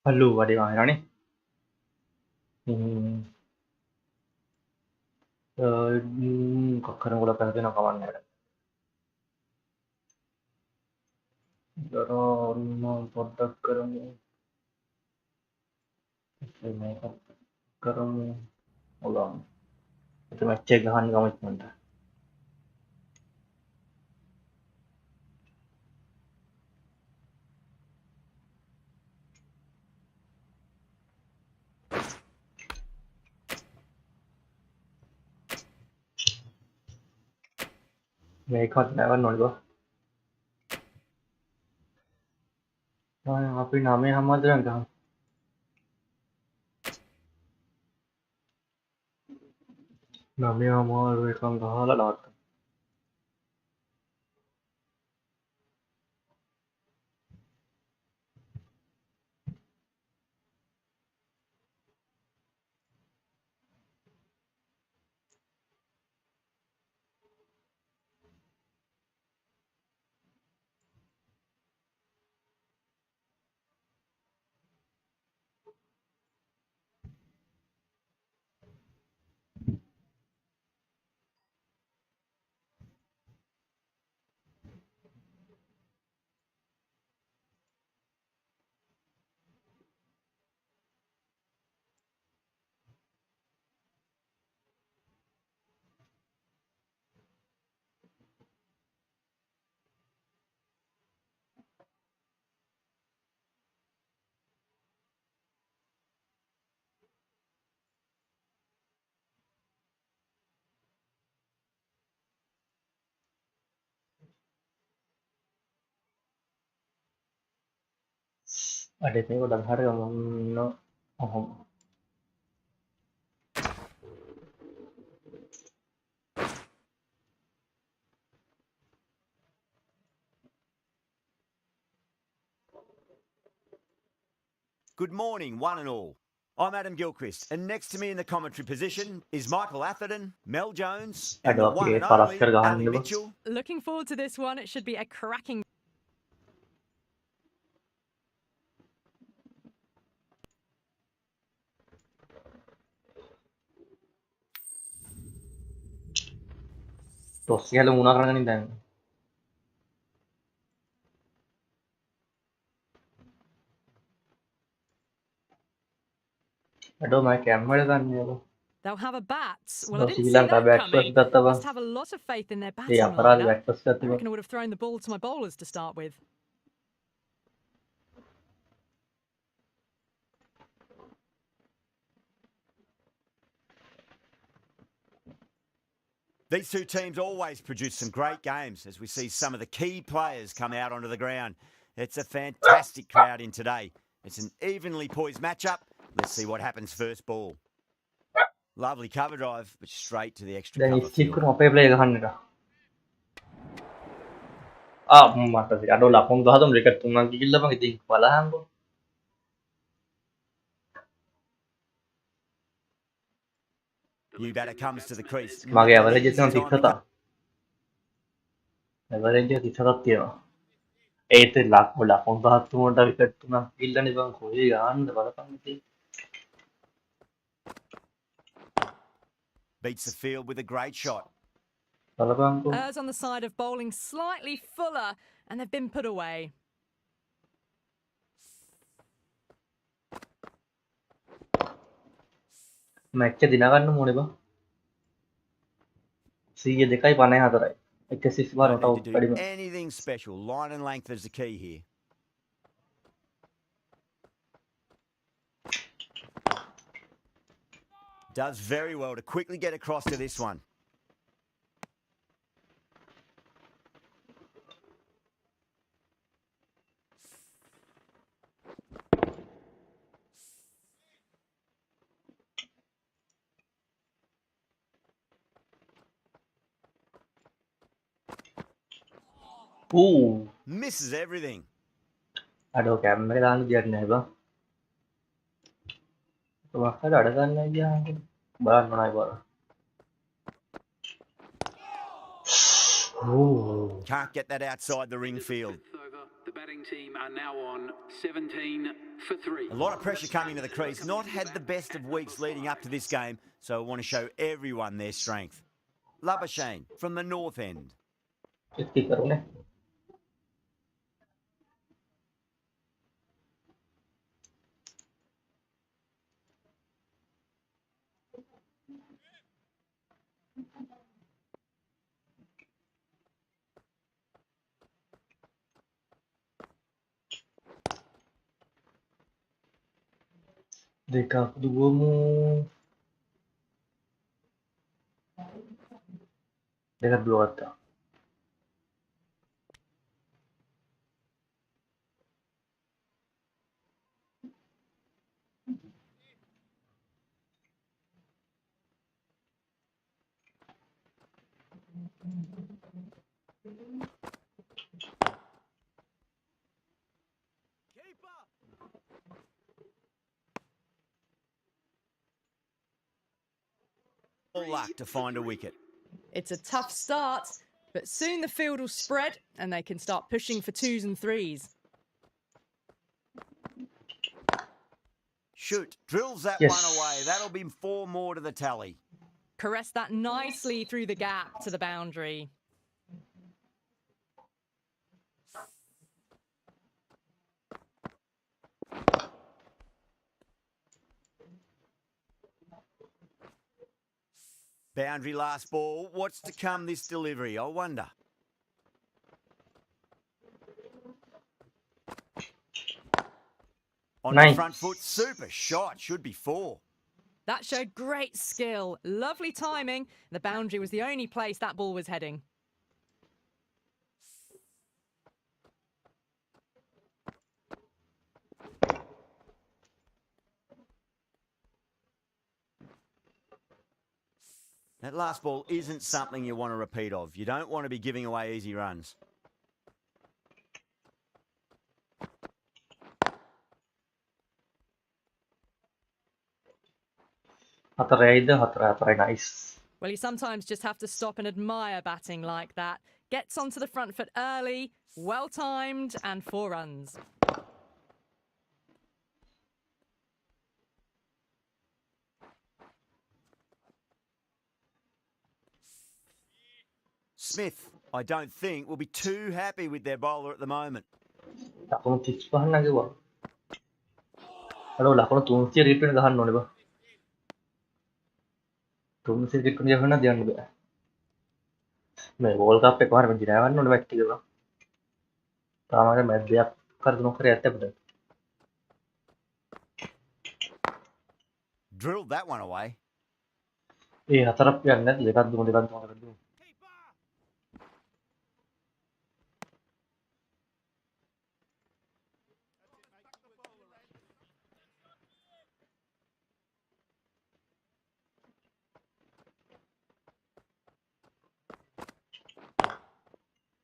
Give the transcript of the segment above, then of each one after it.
පල්ලු වඩේ වායනනේ කක්කරන ගොඩ පැතින කවන්නට දරන්න පොඩ්ඩක් කරමු කරමු ඔලාම් එත මච්චේ ගහන් ගමත්මට මේකත් නැවන්න නොලිබ අපි නාමේ හමදරන් ගහ නමේ අමාරු එකන් ගහලා ලාට අඩේ මේ ගොඩක් හර ගමන්න ඔහොම Good morning, one and all. I'm Adam Gilchrist, and next to me in the commentary position is Michael Atherton, Mel Jones, and the one and only Ali Mitchell. Looking forward to this one. It should be a cracking. Toss ගහලා මුණා කරගෙන ඉඳන් අඩෝ මම කැම් වල ගන්නේ අර They'll have a bat. Well, I didn't see Sri Lanka that batsman coming. ගත්තා බං Must have a lot of faith in their A batting අපරාධ lineup. බැට්ස් I ගත්තා reckon I would have thrown the ball to my bowlers to start with. These two teams always produce some great games as we see some of the key players come out onto the ground. It's a fantastic crowd in today. It's an evenly poised matchup. Let's see what happens first ball. Lovely cover drive, but straight to the extra දැන් cover ඉස්සික් field. කරන අපේ play ගහන්න එක මට අඩෝ ලකුණු 13 wicket 3ක් ගිහිල්ලා බං ඉතින් බලහන්කෝ New batter comes to the crease. මගේ Not an ඇවරේජ් easy එක time to 37ක් ඇවරේජ් එක 37ක් තියෙනවා ඒත් ලකුණු 13 වලට විකට් 3ක් ගිහිල්ලානේ බං කොහේ ගහන්නද බලපන් ඉතින් beats the field with a great shot. බලපන්කෝ Errs on the side of bowling slightly fuller, and they've been put away. Match එක දිනා ගන්න ඕනේ බං 102.54යි 160 Don't වරට need to do කඩිම anything special. Line and length is the key here. Does very well to quickly get across to this one. Misses everything. අඩෝ කැම් එක දාන්න දෙයක් නැහැ බං මොකක්ද අඩ ගන්න ගියා බලන්න ඕනයි බල Can't get that outside the ring field. The batting team are now on 17 for 3. A lot of pressure coming to the crease. Not had the best of weeks leading up to this game, so I want to show everyone their strength. Labuschagne from the north end. इतनी करूँ ने देखा keduamu dekat dua kata All luck to find a wicket. It's a tough start, but soon the field will spread and they can start pushing for 2s and 3s. Shoot, drills that Yes. one away. That'll be 4 more to the tally. Caress that nicely through the gap to the boundary. Boundary last ball. What's to come this delivery? I wonder. On the Nice. front foot, super shot. Should be 4. That showed great skill, lovely timing. The boundary was the only place that ball was heading. That last ball isn't something you want to repeat of. You don't want to be giving away easy runs. Hatarai nice. Well, you sometimes just have to stop and admire batting like that. Gets onto the front foot early, well timed, and 4 runs. Smith, I don't think, will be too happy with their bowler at the moment. Aku tispahan lagi ba. Aduh lah, kalau tumsi repeat gahan nol ba. Tumsi repeat dia na diyan ba. मैं world cup पे कौन बंजीरा है note बैठ के ba. Tama ka मैं दिया कर दूँ कर रहते बड़े. Drilled that one away. ये हतरप पे अन्य लेकर दूँ.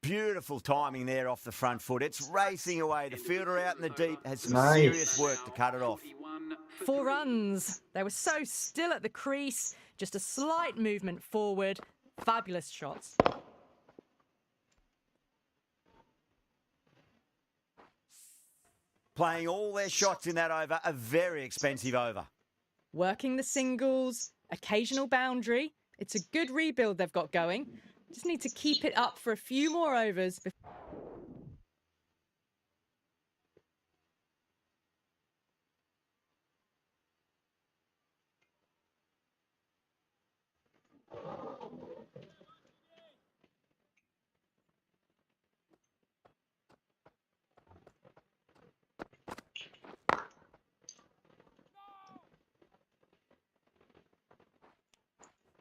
Beautiful timing there off the front foot. It's racing away. The fielder out in the deep has some Nice. serious work to cut it off. 4 runs. They were so still at the crease. Just a slight movement forward. Fabulous shots. Playing all their shots in that over, a very expensive over. Working the singles, occasional boundary. It's a good rebuild they've got going. Just need to keep it up for a few more overs.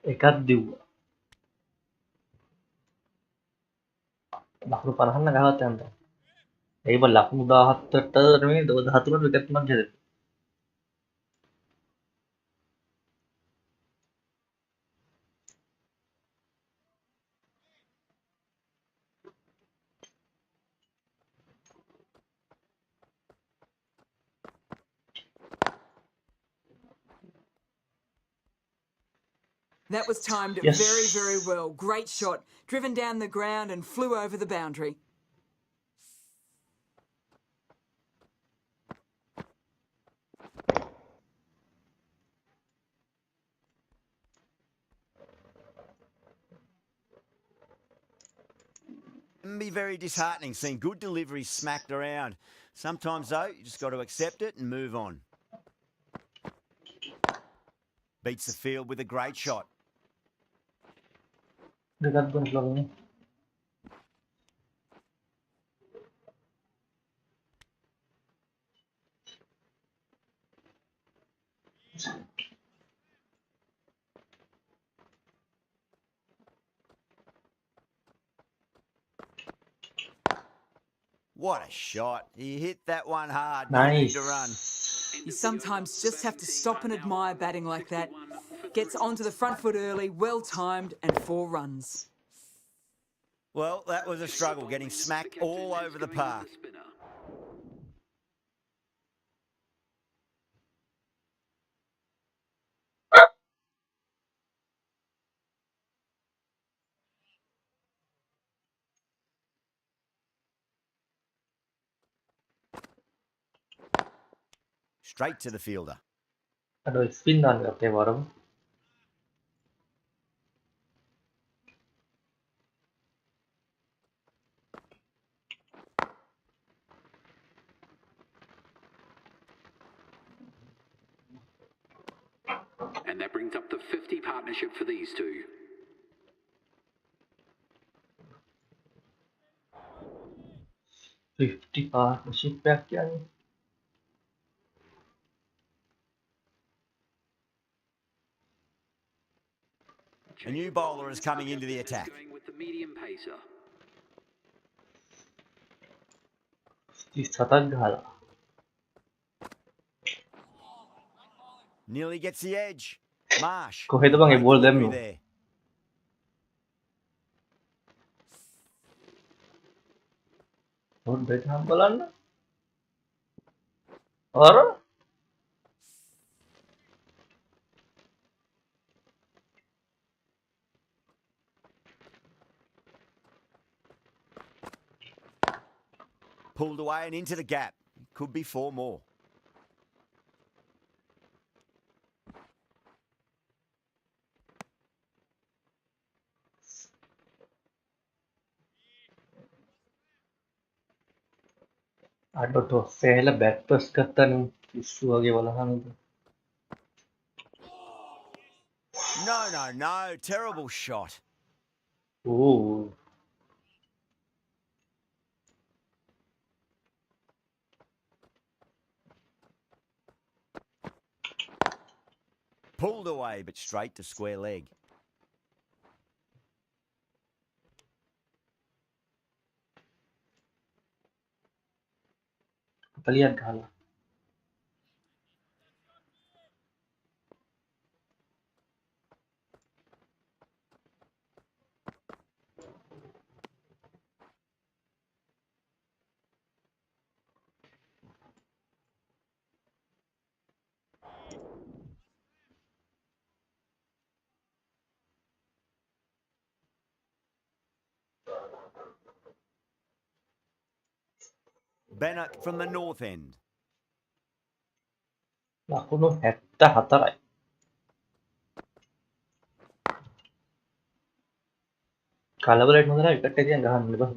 Ekat dua. Laku panahan nagahawat yan to. Eh ba laku dahat tertermi do dahat tuh wicket man jadi. That was timed Yes. very, very well. Great shot. Driven down the ground and flew over the boundary. can be very disheartening seeing good deliveries smacked around. Sometimes, though, you just got to accept it and move on. Beats the field with a great shot. Dekat pun vlog ini. What a shot. He hit that one hard. No need to run. Nice. You sometimes just have to stop and admire batting like that. Gets onto the front foot early, well timed, and 4 runs. Well, that was a struggle, getting smacked all over the park. Straight to the fielder. Aduh, spin dan nggak kayak warung. And that brings up the 50 partnership for these two. Partnership back yan. A new bowler is coming into the attack. Going with the medium pacer. Di sata gala. Nearly gets the edge. Marsh. Kau itu bang Great ball them delivery no. there. और बैठा हम बोला ना और Pulled away and into the gap. Could be 4 more. आडो तो पहला back पास करता नहीं इशू आगे वाला हम No. Terrible shot. Oh Pulled away, but straight to square leg. kalian kalah Bennett from the north end. aku no hetta hatarai kalau boleh mana wicket dia gahan lebah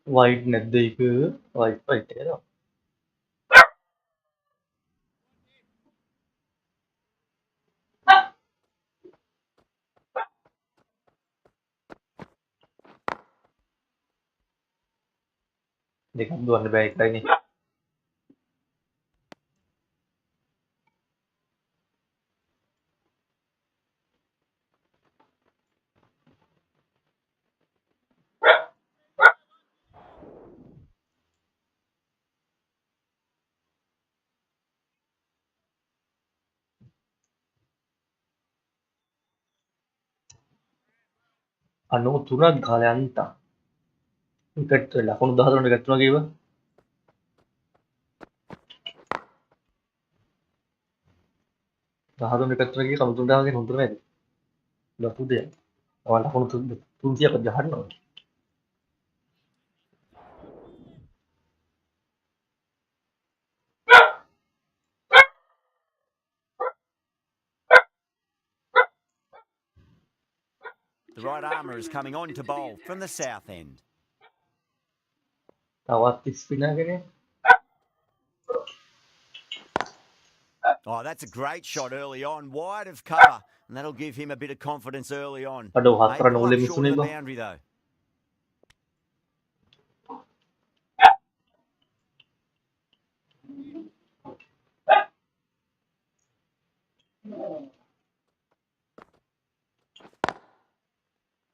wide net deh ke wide wide ya දෙකක් දුවන්න බෑ එකයිනේ. අනෝ තුනක් ගාලා යන්තා. Wicket ලකුණු 13 එකක් තුනක් ගේවා. 13 එකක් තුනක් ගිහ කමු 3000 ගෙන හොඳට නේද? ලොකු දෙයක්. ඔයාලා ලකුණු 300ක් ගහනවා. The right armour is coming on to bowl from the south end. තවත් ස්පිනර්ගෙන Oh, that's a great shot early on, wide of cover, and that'll give him a bit of confidence early on. අඩෝ May හතරන pull උලේ up short මිසුනේ of the බා. boundary though.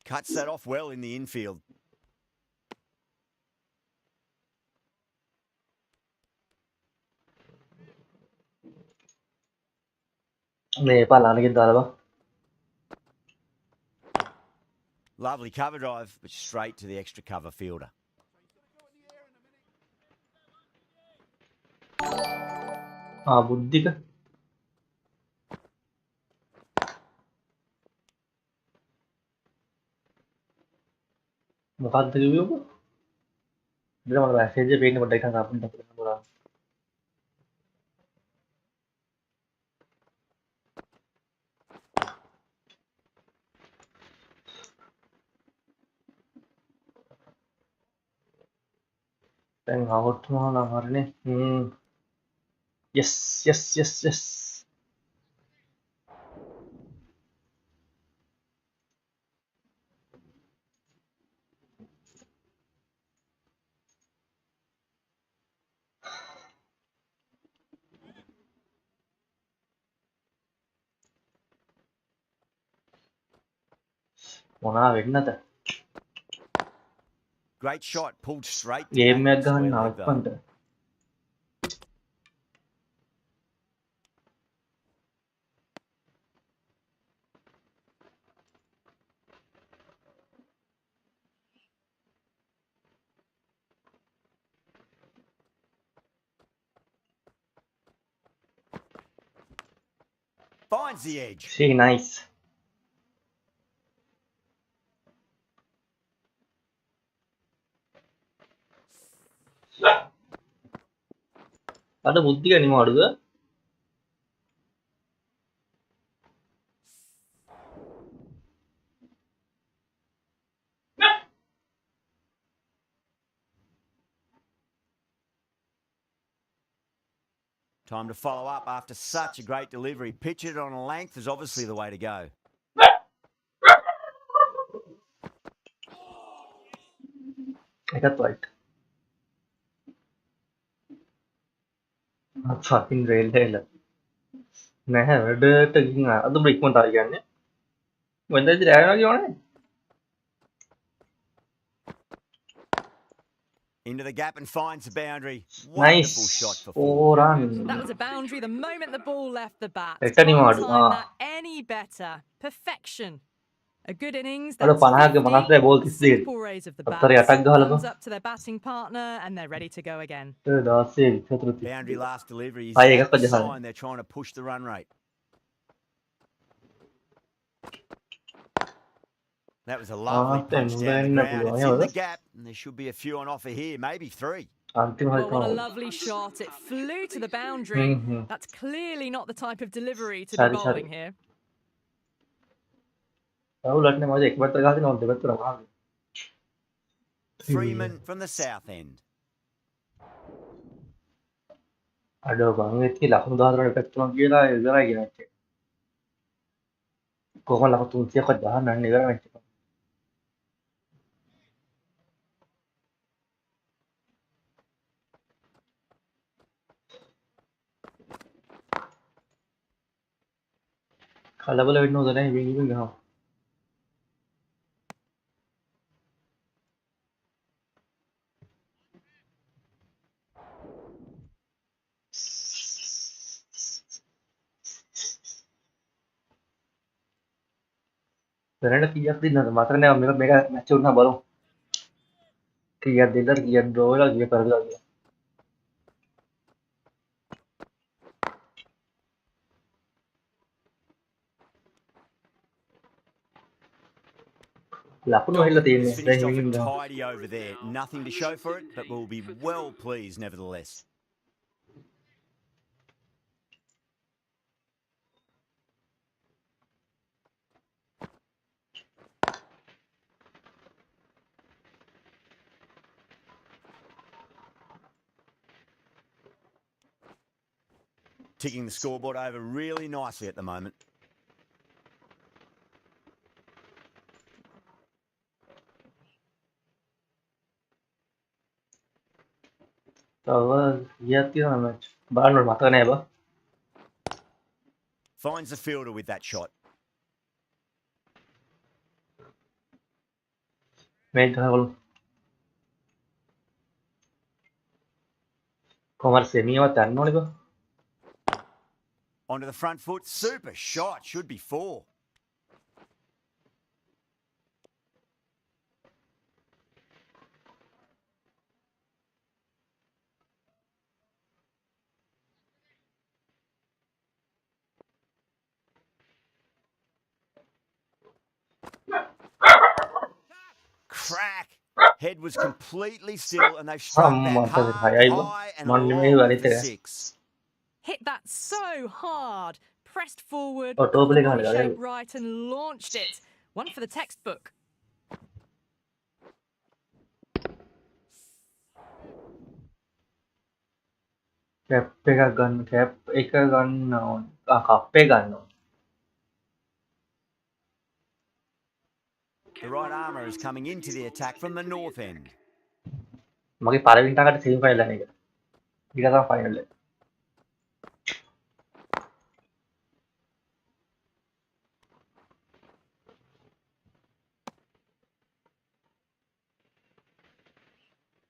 Cuts that off well in the infield. මේ පාලානකින් දාලා බා. Lovely cover drive, but straight to the extra cover fielder. බුද්ධික මොකක්ද කිව්වේ ඔබ? ඉතින් මම මැසේජ් එක පේන්නේ පොඩ්ඩක් හිතන්න අපිට කරනවා. දැන් අවුට් වුණා නම් හරිනේ. yes yes yes yes. මොනවා වෙන්නද? Great shot, pulled straight to game back එකක් square ගහන්න leg though. අවුට්පන්ට. Finds the edge. see nice. අද බුද්ධික නිමාඩුද? Time to follow up after such a great delivery. Pitch it on a length is obviously the way to go. එකත් right. fucking rail hell. නැහැ වැඩට ගිහින් අද බ්‍රේක්මන්ට් ආයි කියන්නේ. වෙනදා ඉතින් රැයනවා කියවනේ. Into the gap and finds the boundary. Nice. Wonderful shot for four. 4 run. That was a boundary the moment the ball left the bat. Ekka Can't nimadu. time that any better. Perfection. A good innings. අර That's 50ක 50. 50යි ball 32. Simple raise of the bat. අතරේ අටක් ගහලා Thumbs බා. up to their batting partner and they're ready to go again. 16 චතුර්ථ. Boundary last delivery is ආයේ that එකක් the ගහලා. sign they're trying to push the run rate. That was a lovely punch down the ground. It's in the gap and there should be a few on offer here, maybe 3. අන්තිම Well, what a හරියට. lovely shot. It flew to the boundary. That's clearly not the type of delivery to be Sorry, bowling sorry. here. අවුලක් නෑ මම එක පැත්ත ගහලා තිනවා දෙපැත්තට ගහනවා. Freeman from the south end. අඩෝ බං ඒත් ලකුණු 14 පැත්තට කියලා ඉවරයි කියන එක. කොහොම ලකුණු 300ක්වත් ගහන්න නම් ඉවරයි මැච් එක. කලබල වෙන්න හොඳ නැහැ ඉවින් ඉවින් ගහමු. දැනට කීයක් දිනනද මතක නෑ මේක මැච් උනා බලමු. කීයක් දෙන්නද කීයක් ඩ්‍රෝ වෙලා කීයක් පරදලා කියලා. ලකුණු වෙලා Dalton has තියෙන්නේ. දැන් finished off ඉවින් it ගහමු. tidy over there. Nothing to show for it, but we'll be well pleased nevertheless. Ticking the scoreboard over really nicely at the moment. තව කීයක් තියෙනවද මැච්? බලන්න ඕනේ මතක නෑ බා. Finds the fielder with that shot. මේක ගහවලු. කොහමද සෙමියවත් යන්න ඕනේ බා. Onto the front foot. Super shot. Should be 4. Crack. Head was completely still and they've struck that අම්මා hard, හයයි බා. high and මන් නෙමෙයි long අනිත් for එක. 6. Hit that so hard. Pressed forward, Oh, got the totally body got it. shape right and launched it. One for the textbook. Cap එකක් ගන්න cap එක ගන්න ඕනේ. කප් එක ගන්න ඕනේ. The right armour is coming into the attack from the north end. මගේ පළවෙනි ටකට සෙමි ෆයිනල් එක. ඊට තමයි ෆයිනල් එක.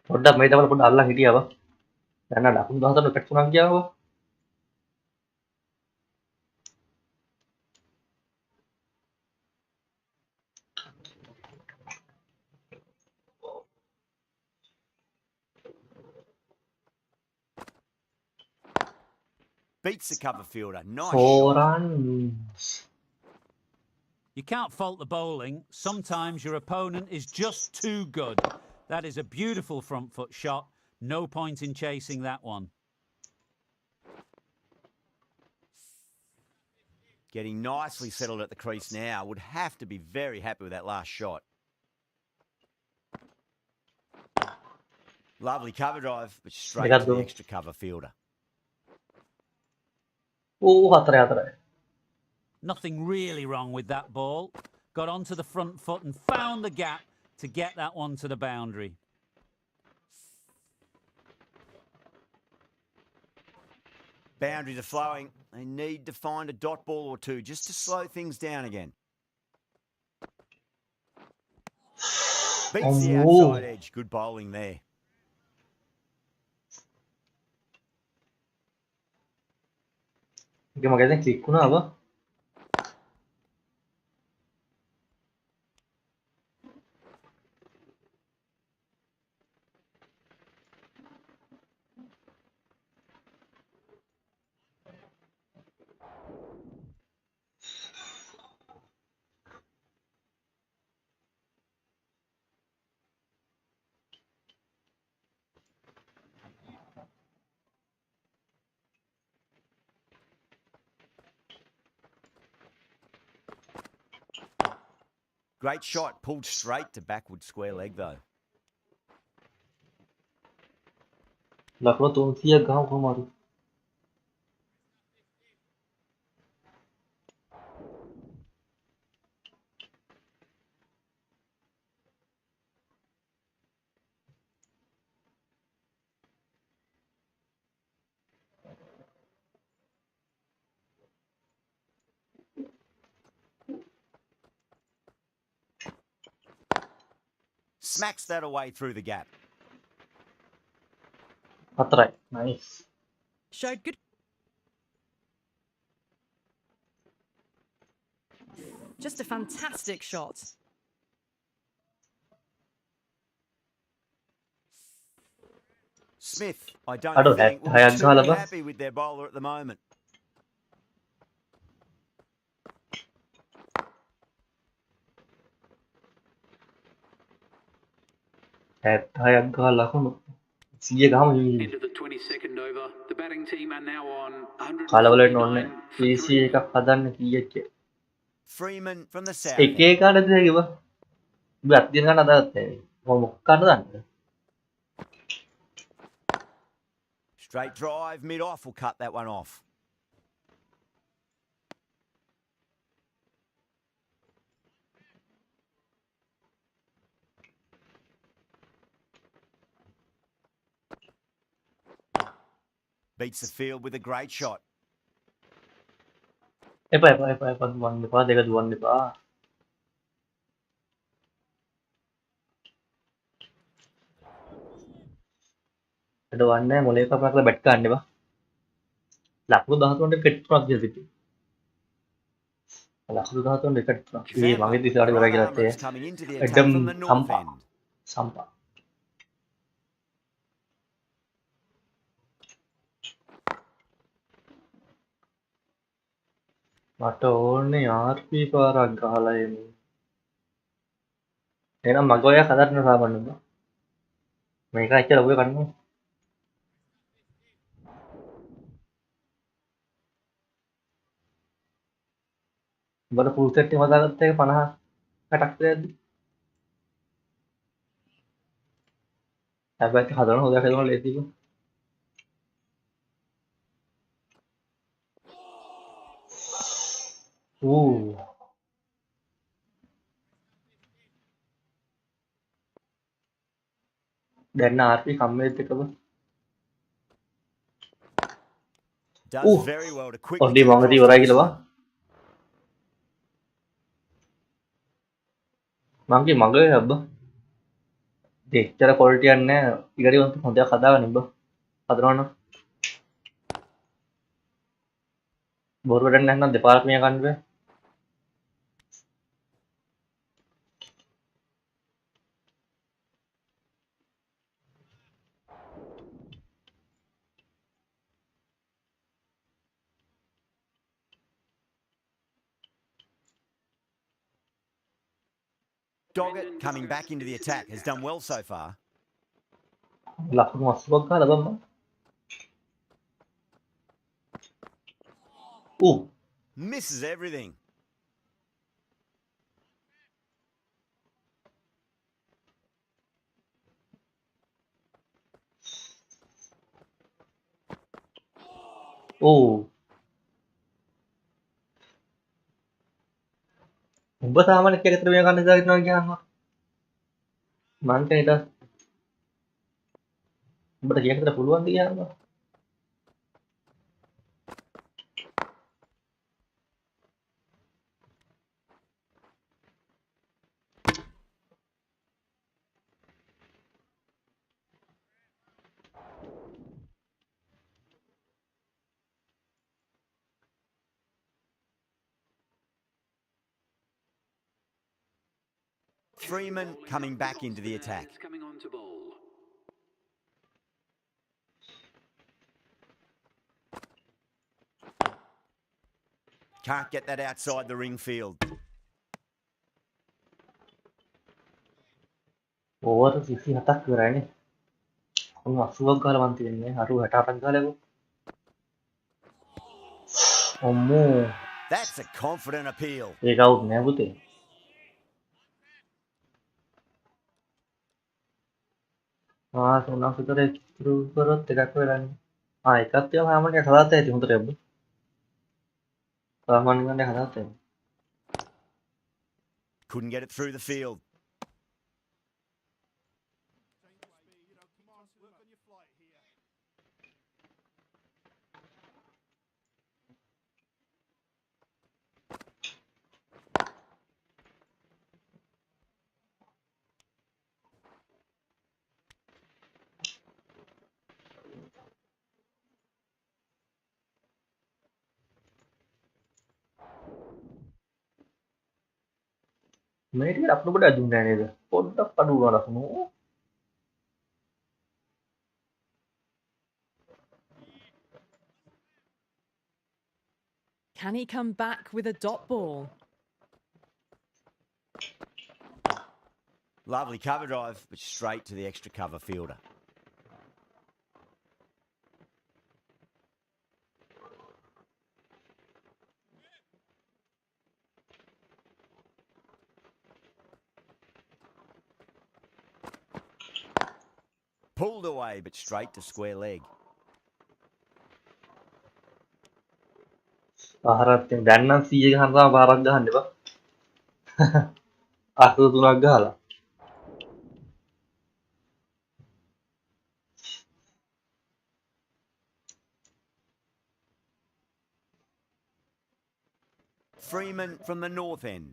පොඩ්ඩක් මේ දවල් පොඩ්ඩක් අල්ලන් හිටියා බා. දැන් ලකුණු 14 එකට තුනක් ගියා බා. Beats the cover fielder. Nice 4 shot. runs. You can't fault the bowling. Sometimes your opponent is just too good. That is a beautiful front foot shot. No point in chasing that one. Getting nicely settled at the crease now. Would have to be very happy with that last shot. Lovely cover drive, but straight to the extra cover fielder. හතරයි. Nothing really wrong with that ball. Got onto the front foot and found the gap to get that one to the boundary. Boundaries are flowing. They need to find a dot ball or two just to slow things down again. Beats the outside edge. Good bowling there. ඒක මගේ දැන් click වුණා බා. Great shot. Pulled straight to backward square leg though. ලකුණු 300ක් ගහමු කොහොමද? smacks that away through the gap. 4යි. Nice. Showed good. Just a fantastic shot. Smith, I don't Aduh, think, will be hayag too kalah ba? happy with their bowler at the moment. hayag kalah ko. Sige gaham End yun. of the 22nd over. The batting team are now on Kalah wala noon 159 for PC 3. එකක් හදන්න කීයක්. Freeman from the south එකේ end. කාටද කිව්ව? ඔබ අත්දින ගන්න අදහත් මොකක් කාටද දන්නද? Straight drive, mid-off will cut that one off. Beats the field with a great shot. එපා දුවන්න එපා දෙක දුවන්න එපා. එඩ වන්නේ මොලේ කපලා බැට් ගන්න එපා. ලකුණු 13ට විකට් 3ක් ගියා සිටි. ලකුණු 13ට විකට් 3ක්. ඊයේ මගේ දිසාවට ඉවරයි කියලා Right arm තේ. is coming into the attack එඩම් from the north සම්පා. end. සම්පා. මට ඕනේ RP පාරක් ගහලා එමු. එහෙනම් මග ඔය හදන්න සාපන්නද? මේක ඇච්චර ඔය කන්නේ. උඹට ෆුල් සෙට් එක හදාගත්ත එක 50කට විතරද? හැබැයි හදන හොදයක් හදන ලේසියි. ඌ දැන් RP කම්මේත් එකද? Does very well to quickly ඔඩි get මංගදී across ඉවරයි to this කියලා one. මංගේ මගේ හබ්බ දෙච්චර කොල්ටියක් නැහැ. ඉගරි හොඳයක් හදාගන්න ඉබ්බ. හදනවනම් බොරු වැඩක් නැත්නම් දෙපාරක් මියා ගන්න බෑ. Doggett coming back into the attack has done well so far. ලකුණු 80ක් ගහලා බම්ම. ඌ Misses everything. ඌ උඹ සාමාන්‍ය කීයක් විතර මියා ගන්න ඉඳලා කියනවා. මං කෙනෙක් උඹට කීයක් විතර පුළුවන්ද කියනවා. Freeman coming back into the attack. Coming on to bowl. Can't get that outside the ring field. Over 27ක් ඉවරයිනේ. උන් 80ක් ගාලා මන් තියන්නේ 68ක් ගාලා. අම්මෝ That's a confident appeal. ඒක අවුට් නෑ පුතේ. තුනක් විතර ඉතුරු කරොත් එකක් වෙලානේ. එකක් තියම සාමාන්‍යයෙන් හදාත ඇති හොඳට යබ්බ. සාමාන්‍යයෙන් හදාත ඇති. Couldn't get it through the field. මේ ටික ලකුණු පොඩ්ඩක් දුන්නේ නැහැ නේද? පොඩ්ඩක් අඩු වුණා ලකුණු. Can he come back with a dot ball? Lovely cover drive, but straight to the extra cover fielder. Pulled away, but straight to square leg. පාරක් දැන් නම් 100 ගහනවා පාරක් ගහන්න එපා. 83ක් ගහලා. Freeman from the north end.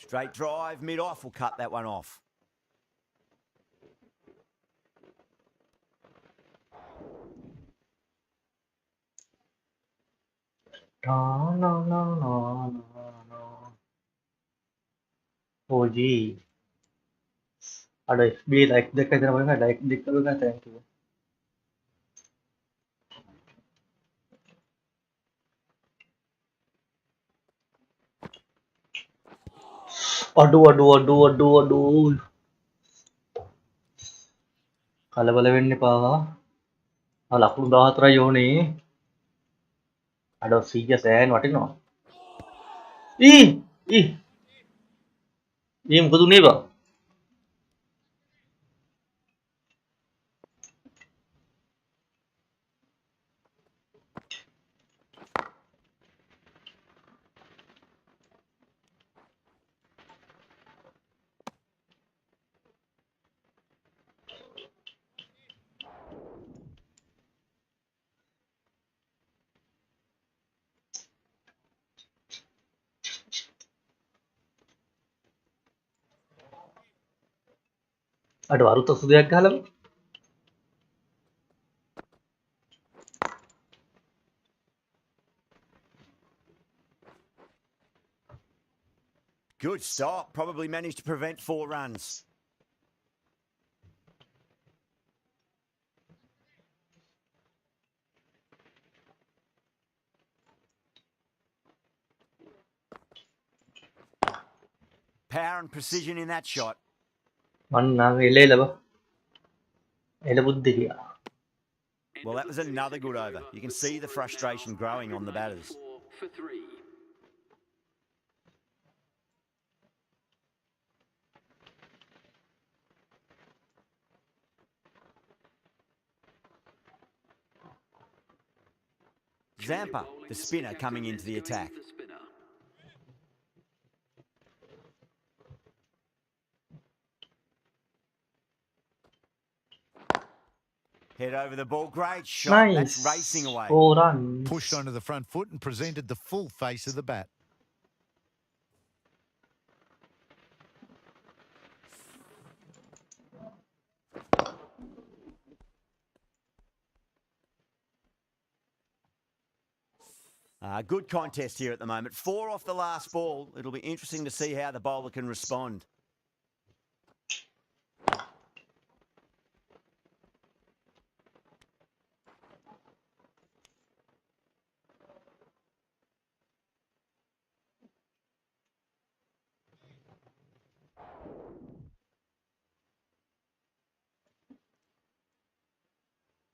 Straight drive, mid-off will cut that one off. Oh gee. අර FB like දෙක විතර වගේ ලයික් දෙක වගේ thank you. අඩු. කලබල වෙන්න එපා. ලකුණු 14යි ඕනේ. අඩ 100 සෑහෙන වටිනවා. මොකද උනේ බා? අඩ වරුත සුදයක් ගහලා Good stop. Probably managed to prevent 4 runs. Power and precision in that shot. මන්න එලෙලව එල බුද්ධිය. Well, that was another good over. You can see the frustration growing on the batters. For 3. Zampa, the spinner, coming into the attack. Head over the ball. Great shot. Nice. That's racing away. 4 runs. Pushed onto the front foot and presented the full face of the bat. Good contest here at the moment. 4 off the last ball. It'll be interesting to see how the bowler can respond.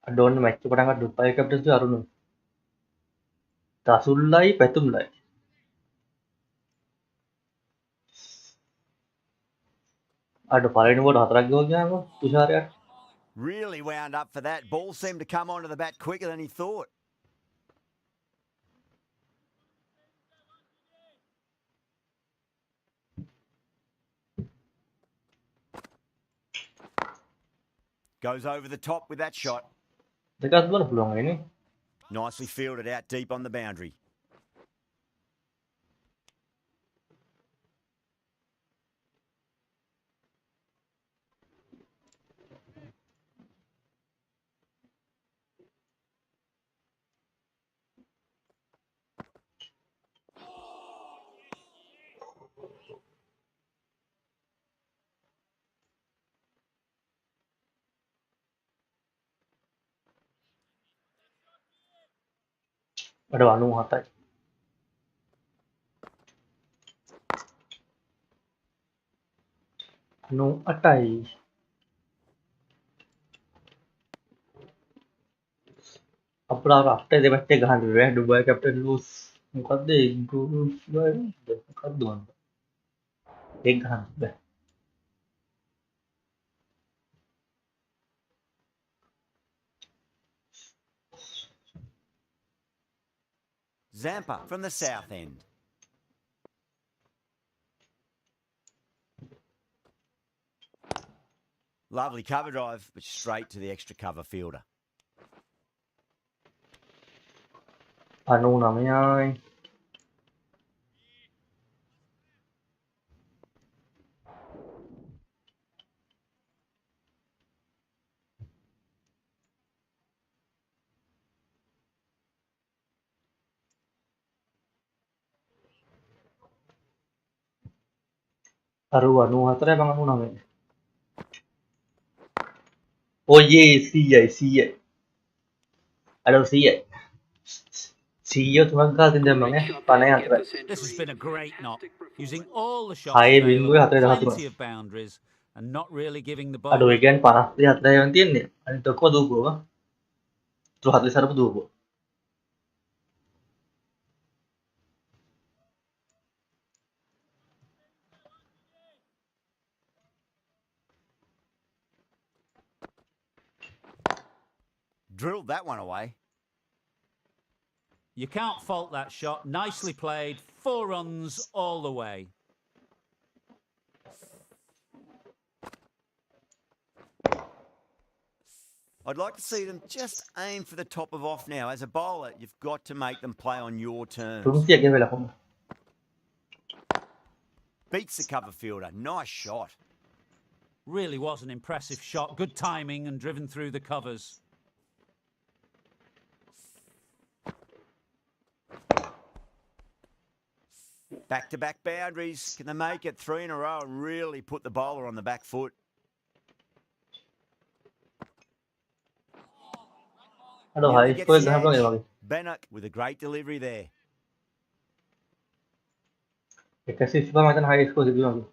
අඩෝන්න මැච්ච පටන්ගත් දුප්පයි captains අරුණු තසුල්ලයි පැතුම්ලයි අඩ පලනිකොට 4ක් ගෝ ගියාම තුෂාරයට Really wound up for that. Ball seemed to come onto the bat quicker than he thought. Goes over the top with that shot. දෙකක් බලන්න පුළුවන් වෙන්නේ Nicely fielded out deep on the boundary. අඩ 97යි 98යි අපලා රෆ්ටේ දෙපැත්තේ ගහන්න බෑ ඩුබායි කැප්ටන් ලූස් මොකද්ද improve මොකක්ද වන්න ඒක ගහන්න බෑ Zampa from the south end. Lovely cover drive, but straight to the extra cover fielder. 99යි අරු 94යි මම 99යි ඔයේ 100යි අඩ 100යි 100 තුනක් ගාලා තින් දැම්මම ඈ 54යි This has been a great knock, using all the shots High available, bingo, 4-13. plenty of boundaries, and not really giving the අඩ ball. ඒ කියන්නේ 54යි යන් තියන්නේ අනිත් ඔක්කොම දූපුවා 40 සරපු දූපුවා Drilled that one away. You can't fault that shot. Nicely played. 4 runs all the way. I'd like to see them just aim for the top of off now. As a bowler, you've got to make them play on your terms. 300 ගෙවෙලා කොහොමද Beats the cover fielder. Nice shot. Really was an impressive shot. Good timing and driven through the covers. Back-to-back boundaries. Can they make it 3 in a row and really put the bowler on the back foot? අඩ Nearly හයි gets score the ගහන්න පුළුවන් ඒ edge. වගේ Bannock with a great delivery there. 135 මම හිතන හයි score තිබුණා වගේ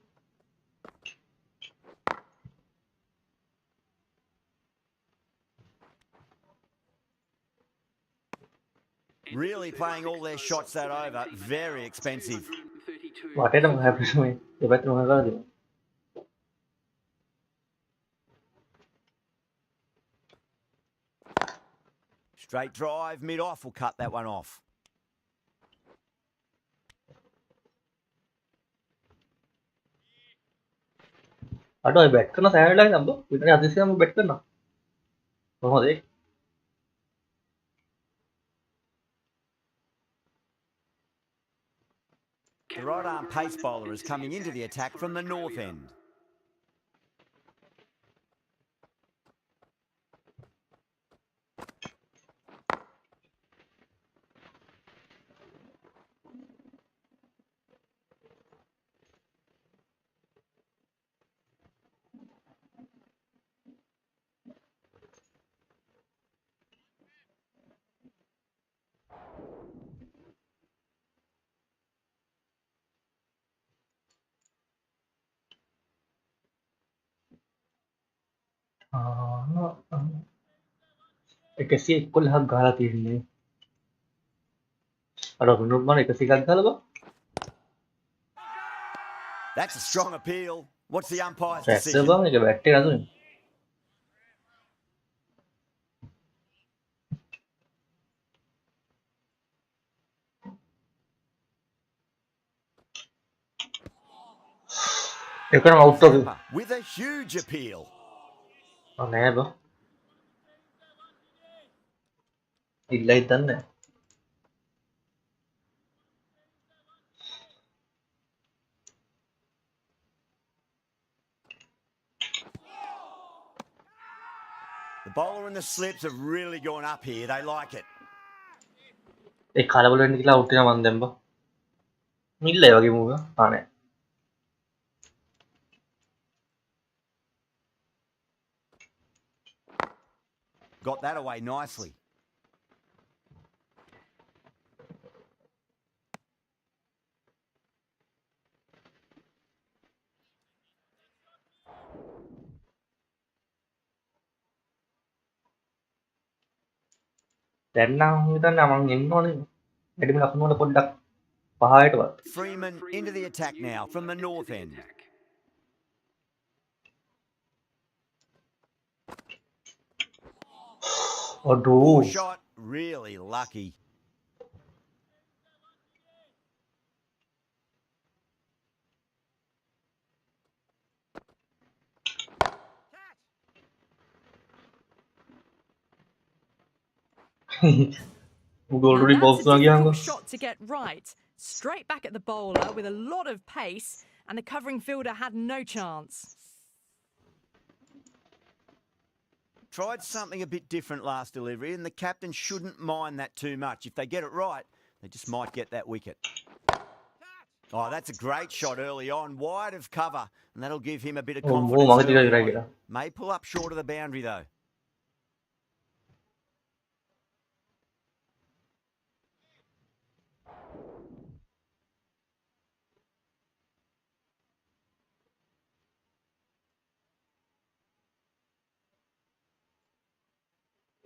Really playing all their shots that over. Very expensive. වටේටම හැප්පෙන්නේ මේ දෙපැත්තම කරලා දෙනවා Straight drive, mid-off will cut that one off. අඩ ඔය බැට් කරන සෑම වෙලාවෙම නම්බ විතරේ අදිසියම බැට් කරනවා කොහොමද ඒක The right-arm pace bowler is coming into the attack from the north end. 111ක් ගහලා තියෙන්නේ. අර මොනොත් මම 101ක් ගහලා බා. That's a strong appeal. What's the umpire's රැස්ස decision? බං ඒක බැට් එක නතුනේ. ඒකම අවුට් එක. Zappa with a huge appeal. නෑ බා. ඉල්ලයි දන්නේ. The bowler and the slips have really gone up here. They like it. ඒ කලබල වෙන්න කියලා අවුට් එක මන් දැම්බා. ඉල්ලයි වගේ මූව. නෑ. Got that away nicely. දැන් නම් හිතන්නේ මම එන්න ඕනේ. වැඩිම ලකුණු වල පොඩ්ඩක් පහයටවත්. Freeman into the attack now from the north end. අඩෝ. Poor shot, really lucky. ගෝල්ඩි Now, box that's a වගේ difficult හංග. shot to get right. Straight back at the bowler with a lot of pace, and the covering fielder had no chance. Tried something a bit different last delivery, and the captain shouldn't mind that too much. If they get it right, they just might get that wicket. Oh, that's a great shot early on, wide of cover, and that'll give him a bit of Oh, confidence මම ටිකක් early ඉරයි on. May pull up short of the boundary though.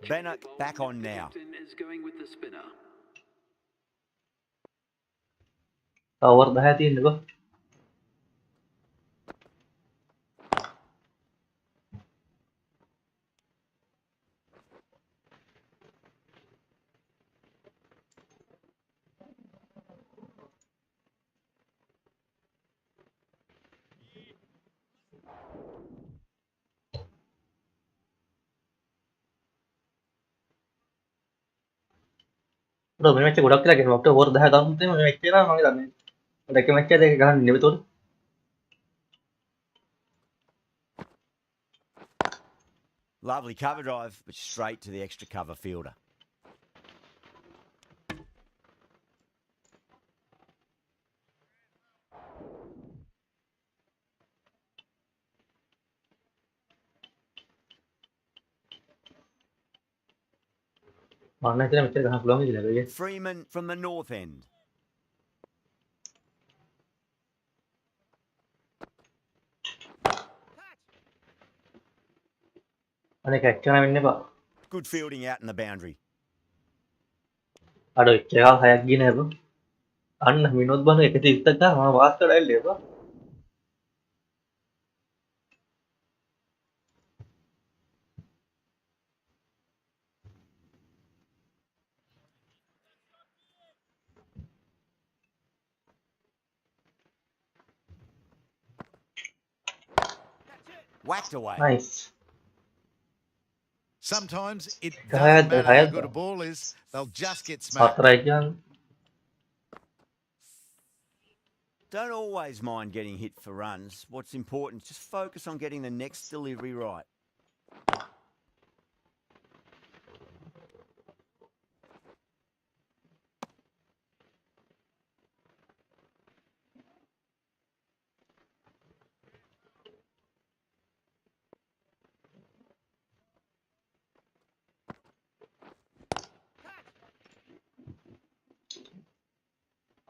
Bannock back on now. Is going with the spinner. Over 10 තියෙන්නේ බා. Bro මේ match එක ගොඩක් කියලා කියනවා. අපිට ඕවර් 10 දාන්න තියෙනවා මේ මැච් එක නම් මම දන්නේ. මට එක මැච් එකක් දෙක ගහන්න නෙවෙතොත්. Lovely cover drive, but straight to the extra cover fielder. මම හිතන්නේ මෙච්චර ගහන්න පුළුවන් කියලා නේද? Freeman from the north end. අනේ කැච් කරන වෙන්න එපා. Good fielding out in the boundary. අර එකක් හයක් ගියේ නෑ බ්‍රෝ. අන්න විනෝද් බන 130ක් ගහ මම වාස් කරලා ඇල්ලේ බා. Whacked away. Nice. Sometimes it Hayat- doesn't matter how Hayat good a though. ball is, they'll just get smacked. 4යි කියන්නේ. Don't always mind getting hit for runs. What's important is just focus on getting the next delivery right.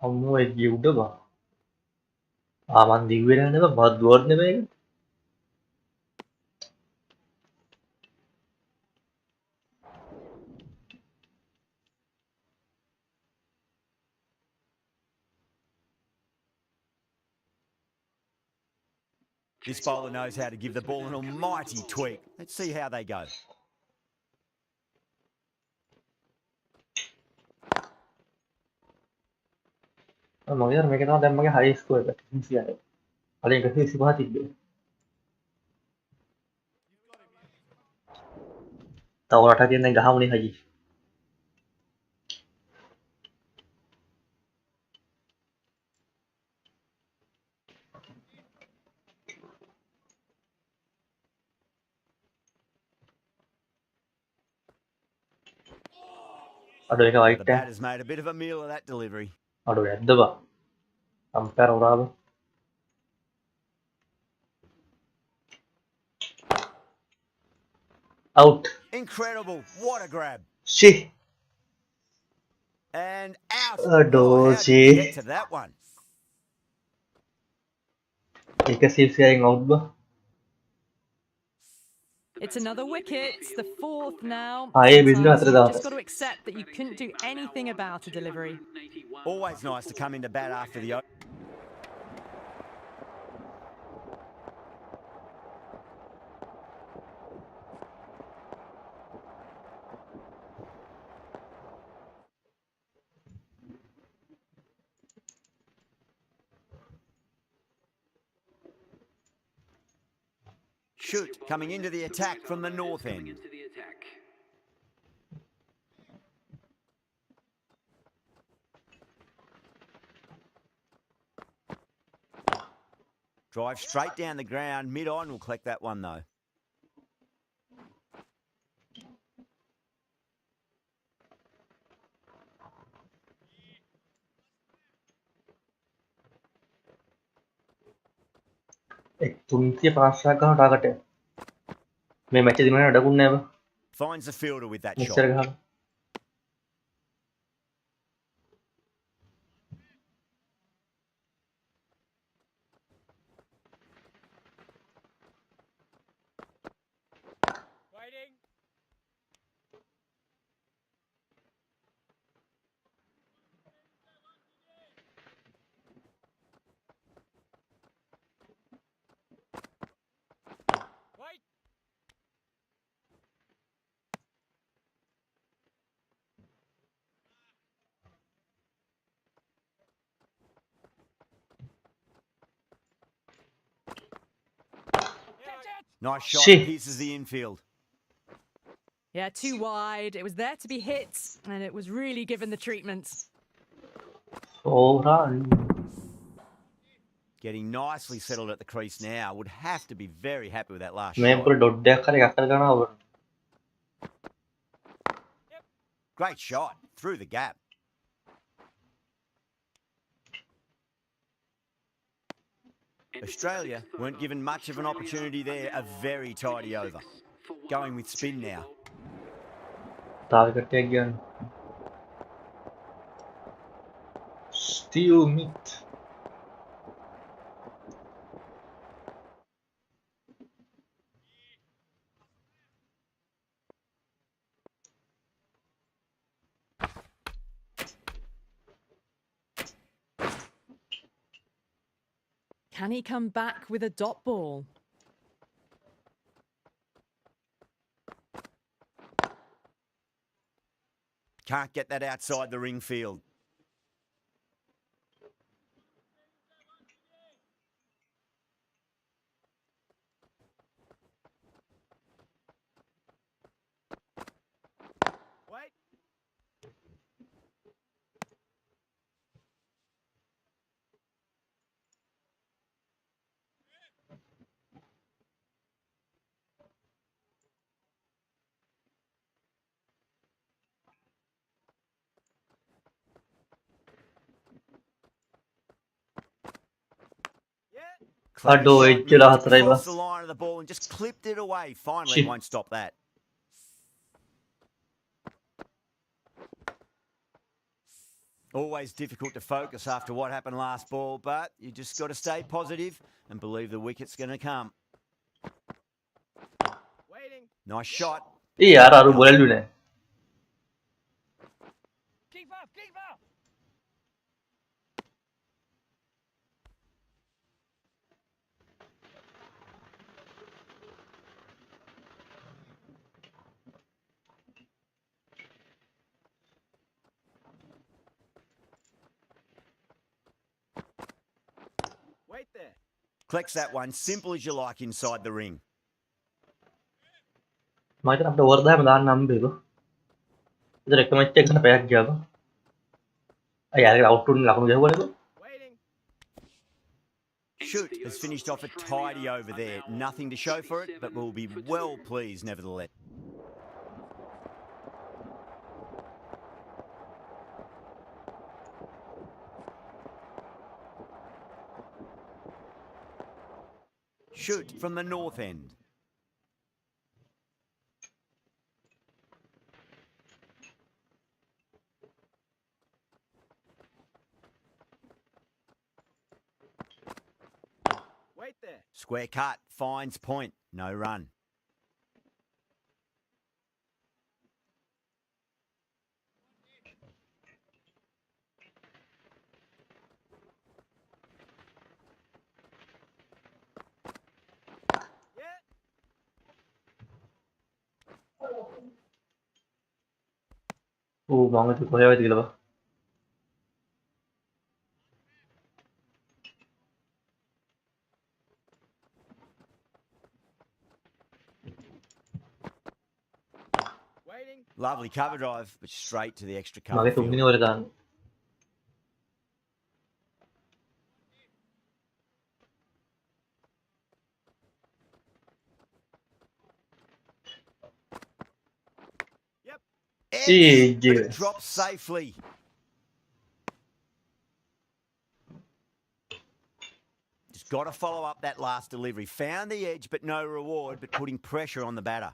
අම්මෝ ඒ ගිය උඩ බා. මන් දිව්වේ නෑ නේද? මත් දුවන්නේ මේක. This bowler knows how to give the ball an almighty tweak. Let's see how they go. මගේ මේක තමයි දැන් මගේ හයි ස්කෝර් එක 100යි. කලින් 125 තිබ්බේ. තව රටක් තියෙන දැන් ගහමුනේ හයි. අඩෝ එක The වයිට් එක. batter's made a bit of a meal of that delivery. අඩෝ යද්ද බා. Umpire උරාව. Out. Incredible. What a grab. Shit. And out. Aduh, Oh, how did sih. he get to that one? එක සිල්සියෙන් out බා. It's another wicket. It's the fourth now. ආයේ බින්දුව Sometimes හතර you've දාන්න. just got to accept that you couldn't do anything about a delivery. Always nice to come into bat after the... Shoot, coming into the attack from the north end. Drive straight down the ground. Mid-on will collect that one, though. එක් 350ක් ගන්න target එක. මේ match එක දිනන අඩකුත් නෑ බා. Finds the fielder with that මෙච්චර shot. ගහන. Nice shot. Shit. Pierces the infield. Yeah, too wide. It was there to be hit, and it was really given the treatment. Oh run. Getting nicely settled at the crease now. Would have to be very happy with that last මේ shot. පුර dot එකක් හරි එකක් කරගෙන ආවා. Great shot. Through the gap. Australia weren't given much of an opportunity there. A very tidy over. Going with spin now. Target එකක් ගන්න. Steve Smith. Can he come back with a dot ball? Can't get that outside the ring field. Wait. අඩෝ එච්චර හතරයි බා. Across the line of the ball and just clipped it away. Finally, Shit. won't stop that. Always difficult to focus after what happened last ball, but you just got to stay positive and believe the wicket's going to come. Waiting. Nice shot. ඒ යාර අරු බෝලලු නෑ. Keep up, keep up. Collects that one, simple as you like inside the ring. ما كان أبدا ورده من دان نام بيلو إذا ركما تيجي كنا بياك جابا أي على الأوتون لكم جاوا لكم Shoot has finished off a tidy over there. Nothing to show for it, but we'll be well pleased nevertheless. Shoot from the north end. Square cut, finds point, no run. ومعمد الكوريا ويدي لبا Lovely cover drive, but straight to the extra ما cover كنت field. تمني وردان Edge, but it Yes. drops safely. Just got to follow up that last delivery. Found the edge, but no reward, but putting pressure on the batter.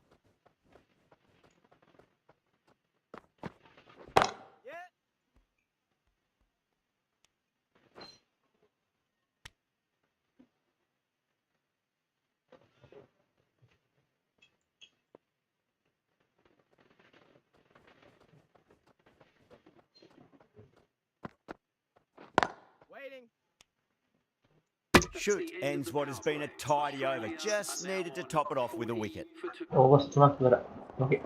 Shoot ends what has been a tidy over. Just needed to top it off with a wicket. أو بس تمام كده أوكي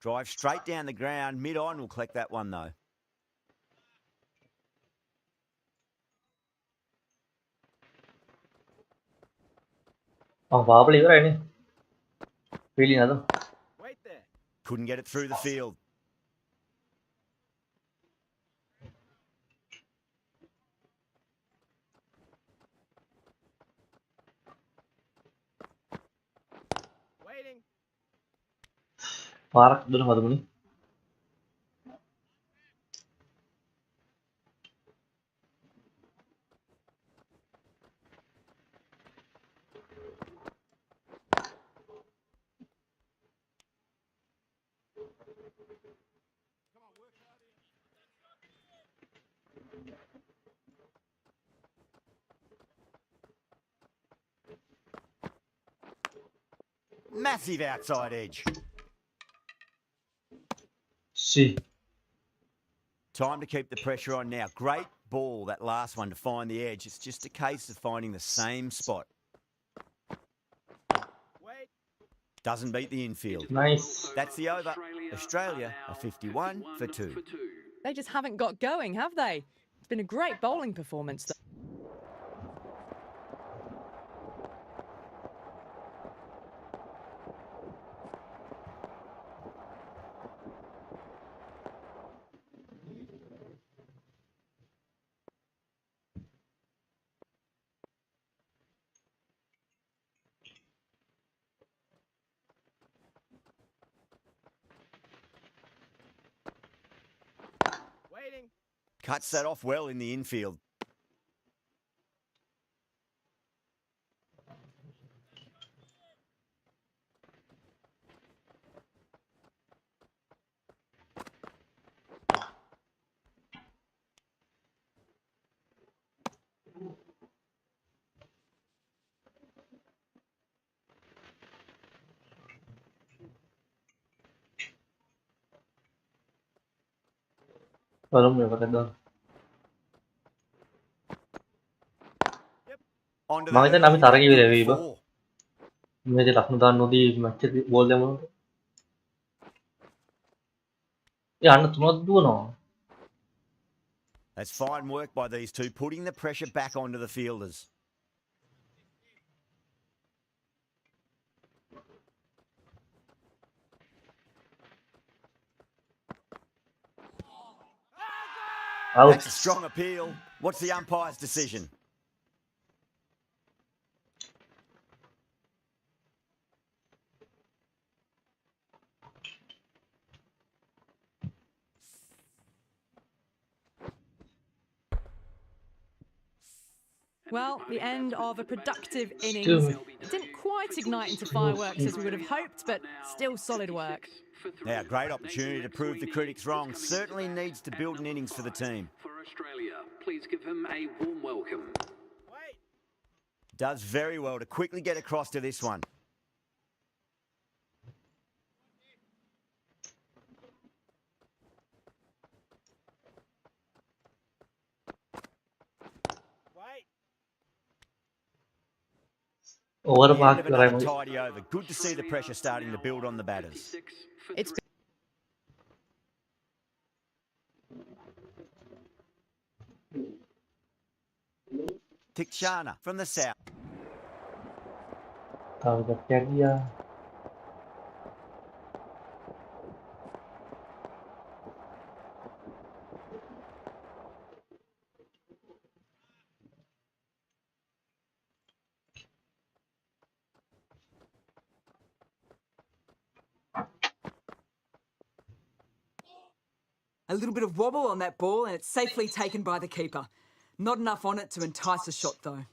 Drive straight down the ground. Mid-on will collect that one though. أو بابا ليبر يعني فيلين هذا Couldn't get it through the field. فارق دون هذا مني Massive outside edge. سي Time to keep the pressure on now. Great ball, that last one, to find the edge. It's just a case of finding the same spot. Doesn't beat the infield. نايس That's the over. Australia are 51 for 2. They just haven't got going, have they? It's been a great bowling performance, though. Cuts that off well in the infield. Belum ya pakai doang Onto Makanya that namin early tarang back iba foot iba. four. Medyo lakno dan nodi macet bol demo. Ya anak cuma dua no. That's fine work by these two, putting the pressure back onto the fielders. Out. That's a strong appeal. What's the umpire's decision? Well, the end of a productive innings. Still. It didn't quite ignite into fireworks as we would have hoped, but still solid work. Now, great opportunity to prove the critics wrong. Certainly needs to build an innings for the team. For Australia, please give him a warm welcome. Does very well to quickly get across to this one. Over The end of back another right. tidy over. Good to see the pressure starting to build on the batters. It's Tikshana from the south. Tahu kat dia. A little bit of wobble on that ball and it's safely taken by the keeper. Not enough on it to entice a shot though.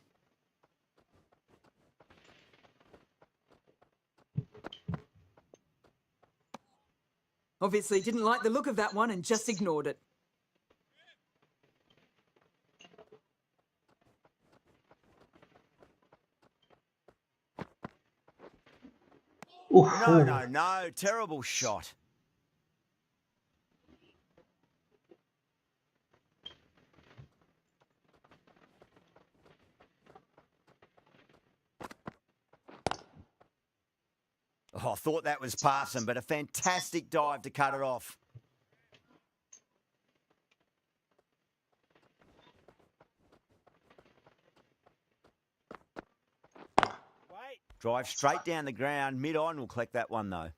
Obviously didn't like the look of that one and just ignored it. No. Terrible shot. Oh, I thought that was passing, but a fantastic dive to cut it off. Drive straight down the ground. Mid-on will collect that one, though.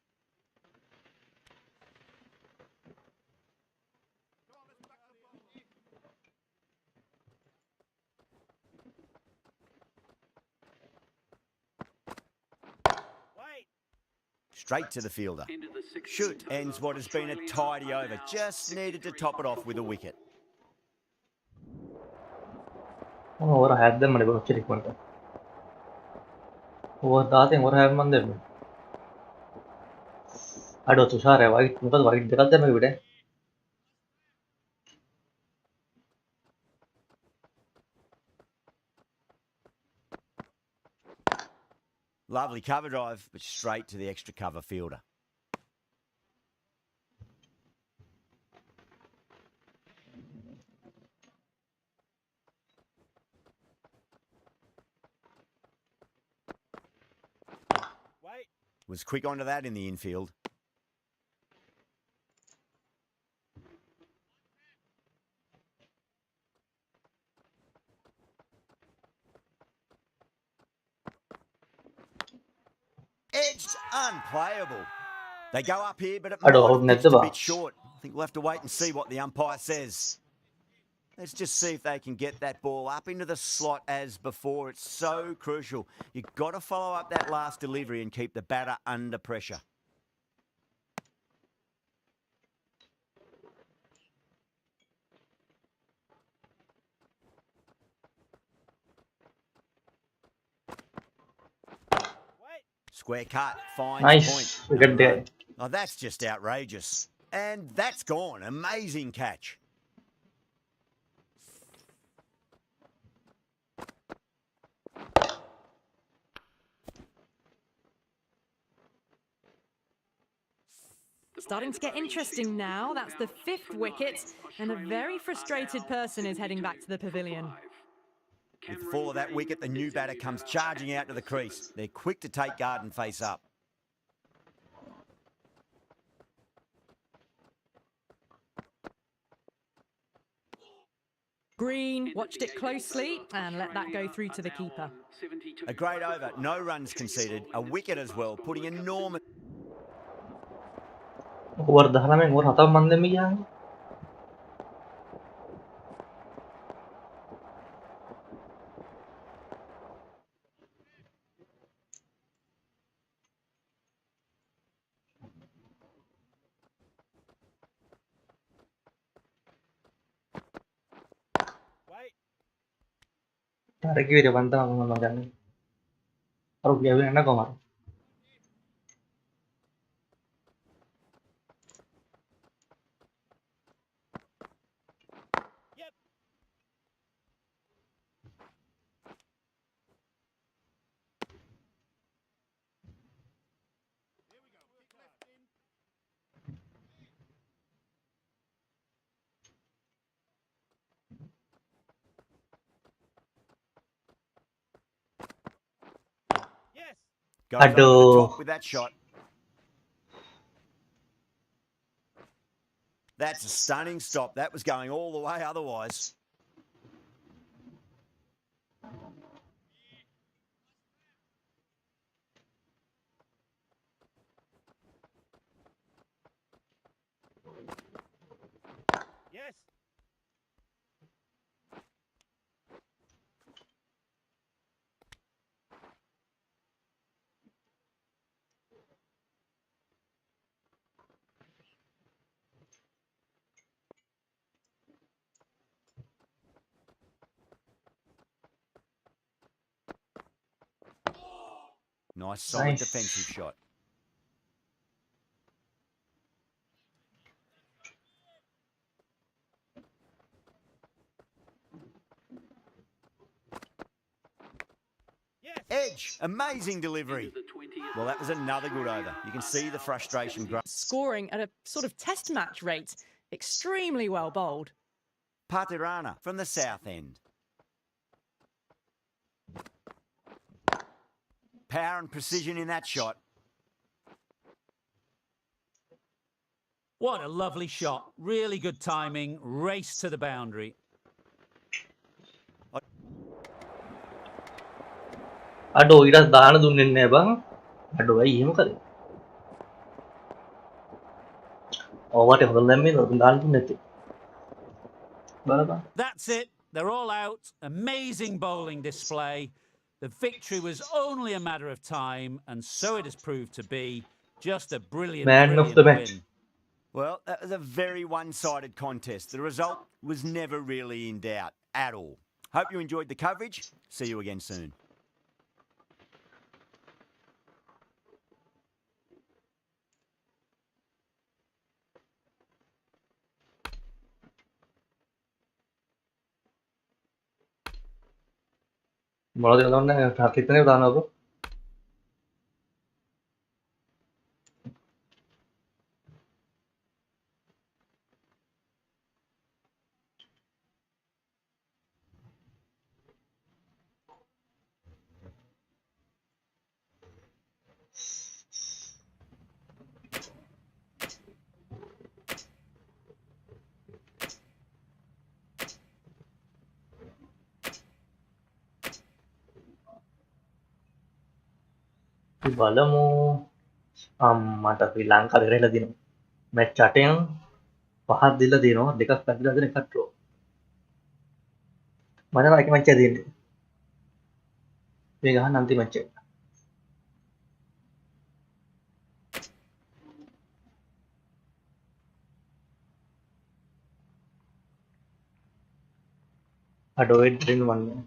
Straight to the fielder. Shoot ends what has been a tidy over. Just needed to top it off with a wicket. Oh, orang had them mana baru ciri kuat. Oh, dah teng orang have man them. Aduh, susah ya, white. Mungkin white dekat deh mereka. Lovely cover drive, but straight to the extra cover fielder. Was quick onto that in the infield. Edged, unplayable. They go up here, but it might Aduh, have net pitched a ba? bit short. I think we'll have to wait and see what the umpire says. Let's just see if they can get that ball up into the slot as before. It's so crucial. You've got to follow up that last delivery and keep the batter under pressure. Square cut, finds Nice. point. Good day. Oh, that's just outrageous. And that's gone. Amazing catch. starting to get interesting now. That's the 5th wicket, and a very frustrated person is heading back to the pavilion. With the fall of that wicket, the new batter comes charging out to the crease. They're quick to take guard and face up. Green watched it closely and let that go through to the keeper. A great over, no runs conceded, a wicket as well, putting enormous... over 10 में over हता मन में या तारे की रे बंदा हम जाने और क्या भी ना Kumar Goes over the top with that shot. That's a stunning stop. That was going all the way otherwise. Yes. Nice, solid defensive shot. Edge, amazing delivery. Well, that was another good over. You can see the frustration grow. Scoring at a sort of test match rate. Extremely well bowled. Patirana from the south end. Power and precision in that shot. What a lovely shot. Really good timing. Race to the boundary. Aduh, ira dahan dunin bang. Aduh, iya mau kali. Oh, what if the lemon dahan dunin? Berapa? That's it. They're all out. Amazing bowling display. The victory was only a matter of time, and so it has proved to be. Just a brilliant, Man of the match. win. Well, that was a very one-sided contest. The result was never really in doubt at all. Hope you enjoyed the coverage. See you again soon. Mulai dari tahun ini, kita udah apa? බලමු මට ශ්‍රී Lanka දෙරෙලා දිනවා match 8න් 5ක් දීලා දිනවා දෙකක් පැතිලා දෙන එකක් draw මම නම් එක මැච් එක දෙන්නේ මේ ගහන්න අන්තිම මැච් එක අඩෝ එඩ්රින් වන්නේ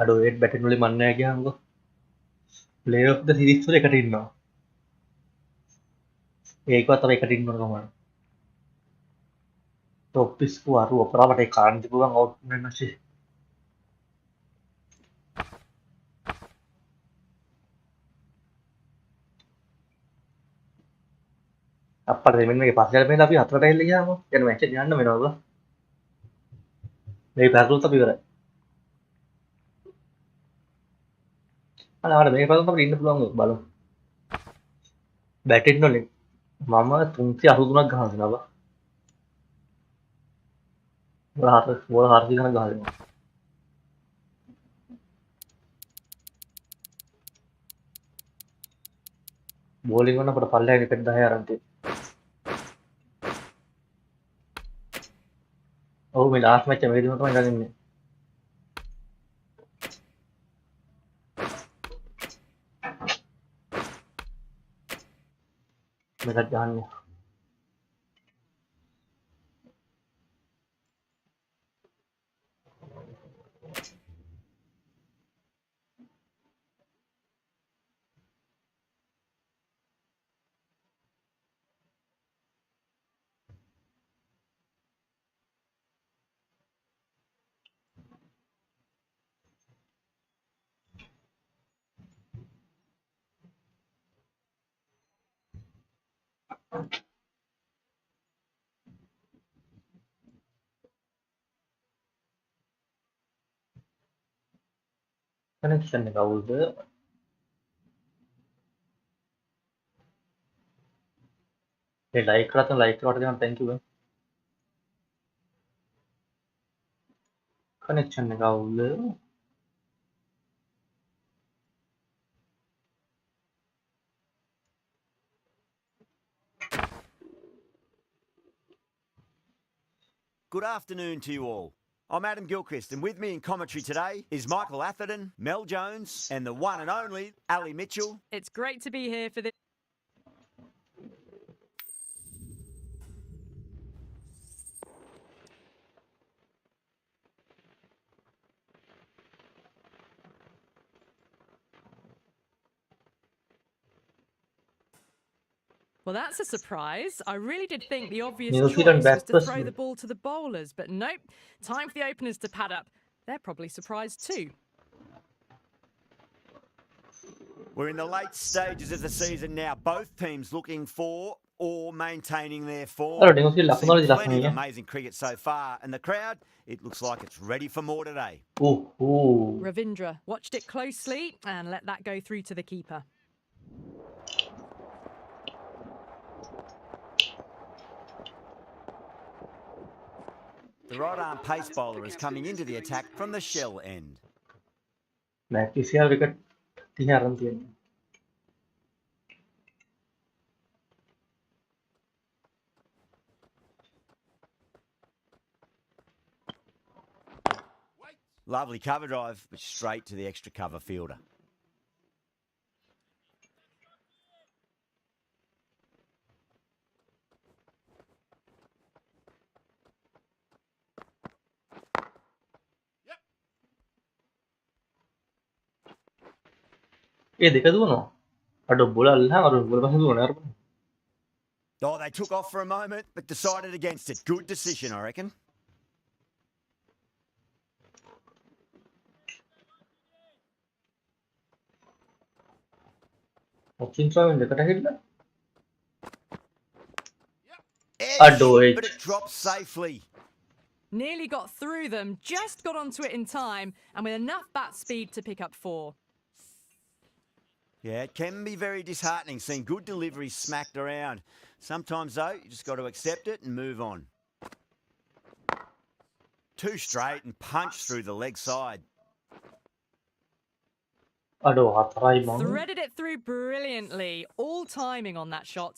අඩෝ ඒත් බැටින් වලින් මන්නේ නැහැ කියහන්කෝ ප්ලේ ඔෆ් ද සිරීස් වල එකට ඉන්නවා ඒකවත් තමයි එකට ඉන්න ඕන කම टॉपिस को आरु अपरा बटे कारण दिपुगा आउट में नसे අප්පට දෙමින් මේකේ පස්සේ යලා අපි හතරට ඇවිල්ලා ගියාම යන මැච් එක යන්න වෙනවා. මේ පැතුත් අපි ඉවරයි. අනේ මේක පැතුත් අපිට ඉන්න පුළුවන් බලමු. බැටින් වලින් මම 383ක් ගහනවා නේද? බෝල 400 ගණන් ගහනවා. බෝලින් වන්න අපිට පල්ලෙහාට පෙත් 10 අරන් තියෙනවා. ඔව් මේ ලාස්ට් මැච් එක මේකදීම තමයි ඉඳන් ඉන්නේ. මේකත් ගහන්නේ. කනෙක්ෂන් එක අවුල්ද? මේ ලයික් කරලා තියෙන ලයික් එකට දෙන්න thank you බං. කනෙක්ෂන් එක අවුල්ද? Good afternoon to you all. I'm Adam Gilchrist, and with me in commentary today is Michael Atherton, Mel Jones, and the one and only Ali Mitchell. It's great to be here for this. Well, that's a surprise. I really did think the obvious New choice Zealand was to backers. throw the ball to the bowlers, but nope. Time for the openers to pad up. They're probably surprised too. We're in the late stages of the season now. Both teams looking for or maintaining their form. අර ඩිමෝසි ලකුණු වල Seen ඉලක්කම plenty of නෑ. amazing cricket so far, and the crowd, it looks like it's ready for more today. ooh. Ravindra watched it closely and let that go through to the keeper. The right-arm pace bowler is coming into the attack from the shell end. Match 26 wicket 30 අරන් තියෙනවා. Lovely cover drive, but straight to the extra cover fielder. ඒ දෙක දුවනවා. අඩ බෝල අල්ලහම අර බෝල පස්සේ දුවනවා අර. Oh, they took off for a moment, but decided against it. Good decision, I reckon. ඔච්චින් ස්වාමීන් දෙකට හිටලා. Edge, but it drops safely. Nearly got through them, just got onto it in time, and with enough bat speed to pick up 4. Yeah, it can be very disheartening seeing good deliveries smacked around. Sometimes, though, you just got to accept it and move on. Too straight and punch through the leg side. අඩෝ හතරයි මම. Threaded it through brilliantly. All timing on that shot.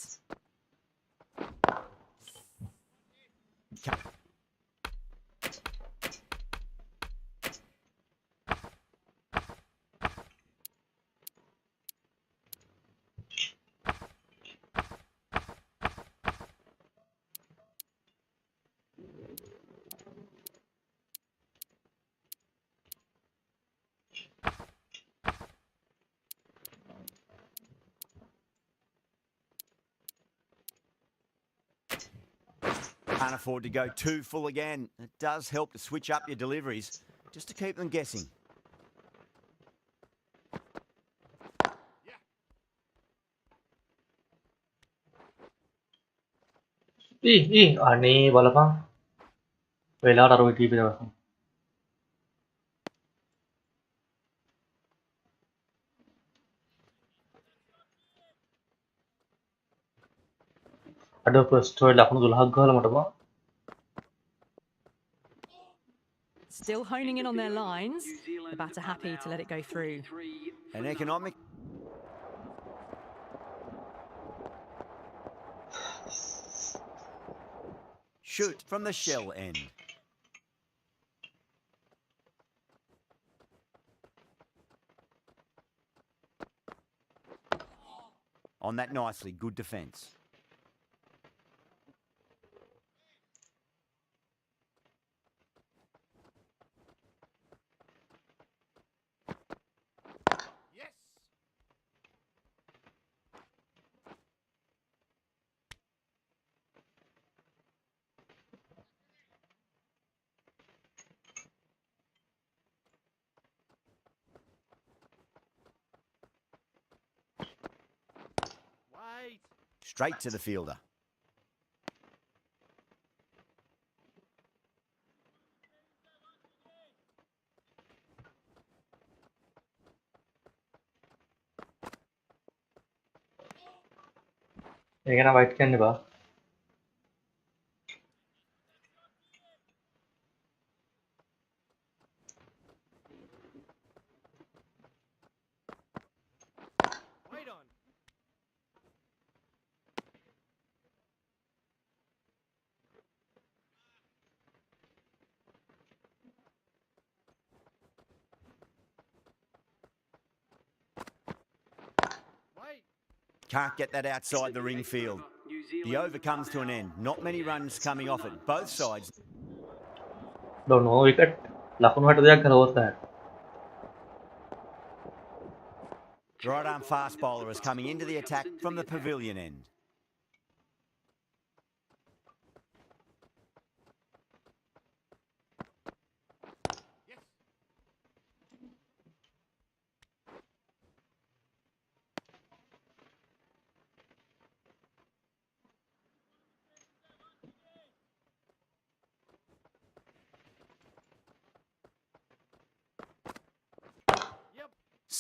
Can't afford to go too full again. It does help to switch up your deliveries, just to keep them guessing. Ani balapang වෙලාවට අර ඔය ටීපේ දවස් අඩ ප්‍රස්ටෝයි ලකුණු 12ක් ගහලා මට බා Still honing in on their lines. The batter happy to let it go through. An economic. Shoot from the shell end. On that nicely, good defence. Straight to the fielder. ඒක නා වයිට් කියන්නේ බා Can't get that outside the ring field. The over comes to an end. Not many runs coming off it. Both sides. don't know wicket ලකුණු 60ක් කරලා ඕස්තාට Right arm fast bowler is coming into the attack from the pavilion end.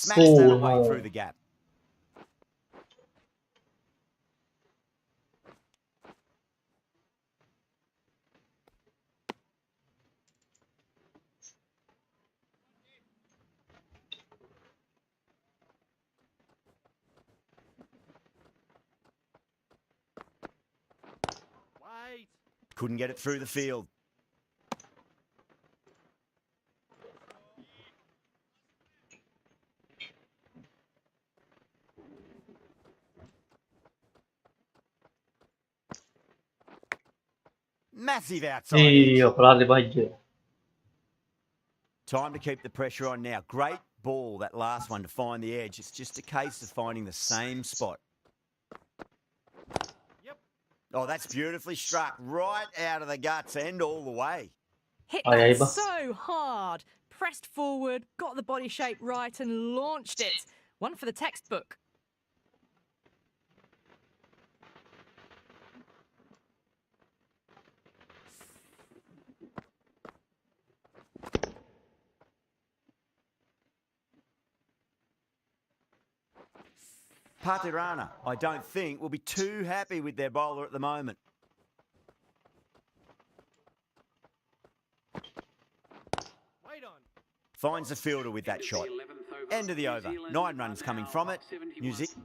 Smacks that away through the gap. Couldn't get it through the field. Massive outside edge. අපරාධ බහිජ්ජ Time to keep the pressure on now. Great ball, that last one, to find the edge. It's just a case of finding the same spot. Oh, that's beautifully struck. Right out of the guts and all the way. Hit Aye, aye, that ba. so hard. Pressed forward, got the body shape right and launched it. One for the textbook. Patirana, I don't think, will be too happy with their bowler at the moment. Finds the fielder with that shot. End of the over. 9 runs coming from it. New Zealand.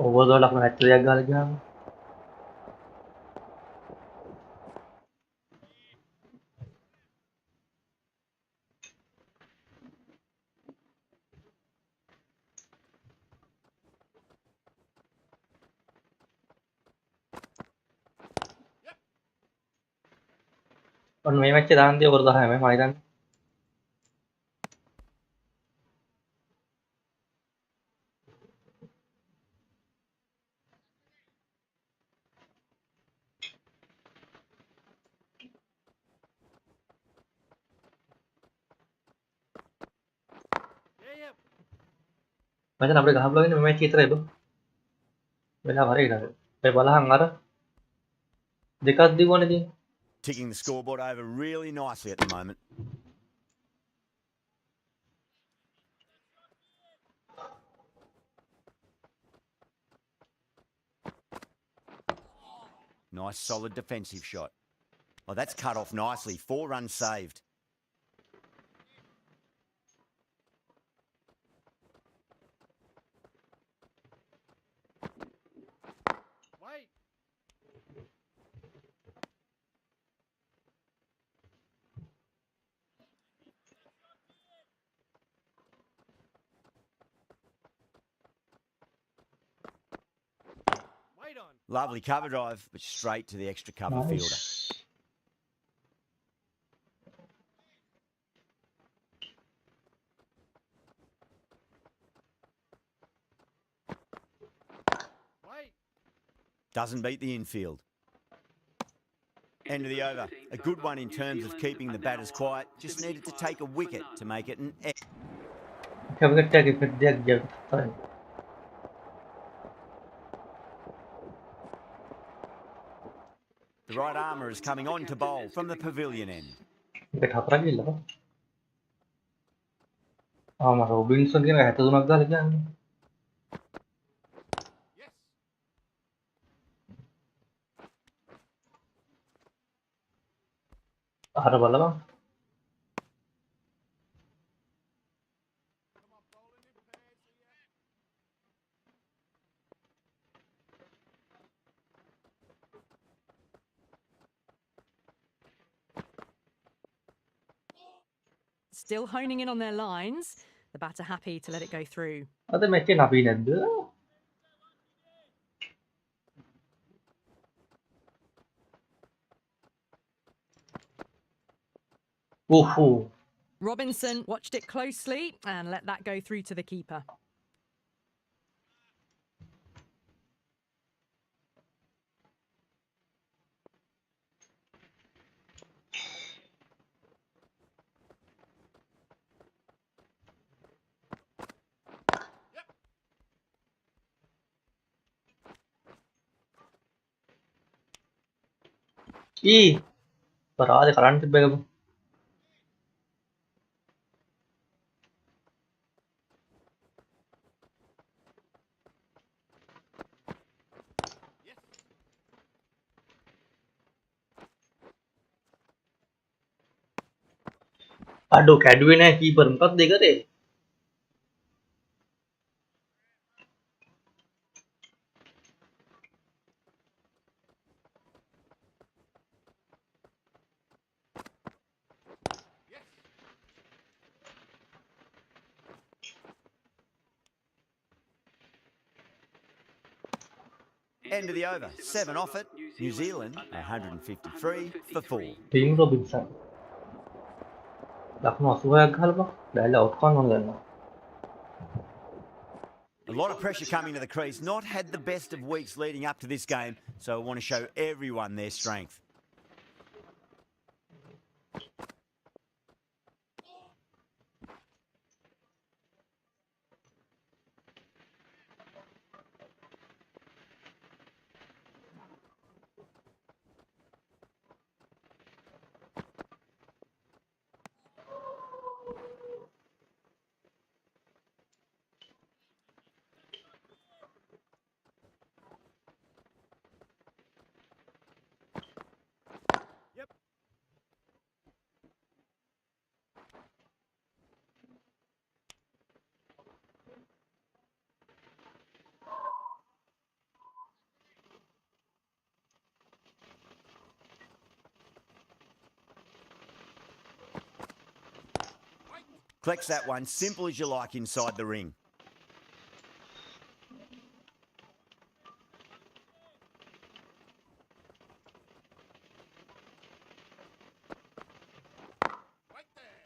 Over ගාලා ලකුණු 70ක් ගාලා ගියාම ඔන්න මේ match එක දාන්න තිය over 10ම මම හිතන්නේ මචං අපිට ගහපලා වෙන්නේ මේ මැච් එක විතරයි බෝ වෙලාව හරියට ඔය බලහන් අර Dekat di one thing. Ticking the scoreboard over really nicely at the moment. Nice solid defensive shot. Oh, that's cut off nicely. 4 runs saved. Wait. Wait on. Lovely cover drive, but straight to the extra cover fielder. Nice. Wait. Doesn't beat the infield. End of the over. A good one in terms of keeping the batters quiet. Just needed to take a wicket to make it an Have a tag if it dead. Fine. The right armour is coming on to bowl from the pavilion end. Dekat hapra gila kan? Ah, mas Robinson kan kayak tuh naga lagi kan? Yes. Ada bala bang? Still honing in on their lines. The batter happy to let it go through. Ada match nabi nada. Woohoo! Robinson watched it closely and let that go through to the keeper. Ih, parah ada karan tiba bang. Aduh, Cadwin है keeper मत देगा रे. End of the over. 7 off it. New Zealand 153 for 4. Tim Robinson. Lakno suha gal bang. Dahil out kon on gana. A lot of pressure coming to the crease. Not had the best of weeks leading up to this game, so I want to show everyone their strength. Collects that one, simple as you like inside the ring.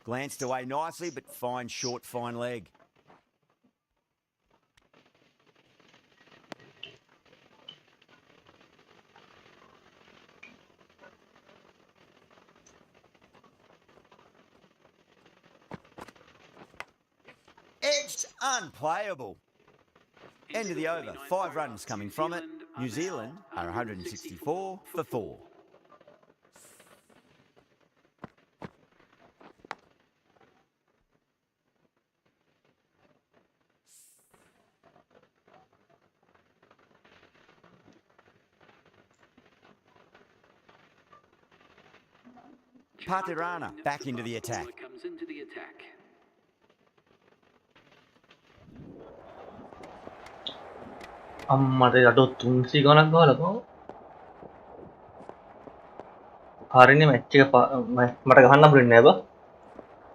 Glanced away nicely, but fine short, fine leg. Edged, unplayable. End of the over. 5 runs coming from it. New Zealand are 164 for 4. Patirana back into the attack. Comes into the attack. අම්මට අඩෝ 300 ගණක් ගහලා කොහොමද? හරිනේ match එක මට ගහන්න හම්බුනේ නෑ බා.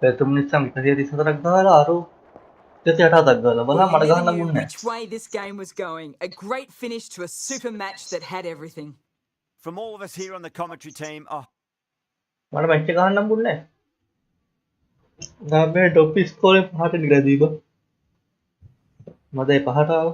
ඒ 3 මිනිස්සුන් 134ක් ගහලා අර 168ක් ගහලා බලන්න Well, මට you ගහන්න never knew හම්බුනේ නෑ. which way this game was going. A great finish to a super match that had everything. From all of us here on the commentary team, මට මැච් එක ගහන්න හම්බුනේ නෑ. ගාමේ ටොප් ස්කෝරේ 5ට නිකලා දීපා. මට ඒ 5ට ආවා.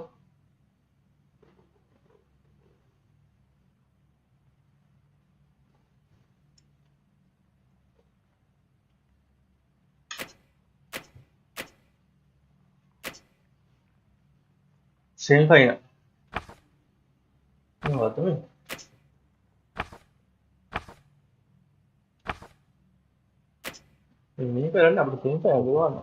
semi final. මොනවද මේ? මේ කරන්නේ අපිට semi final ගවන්න.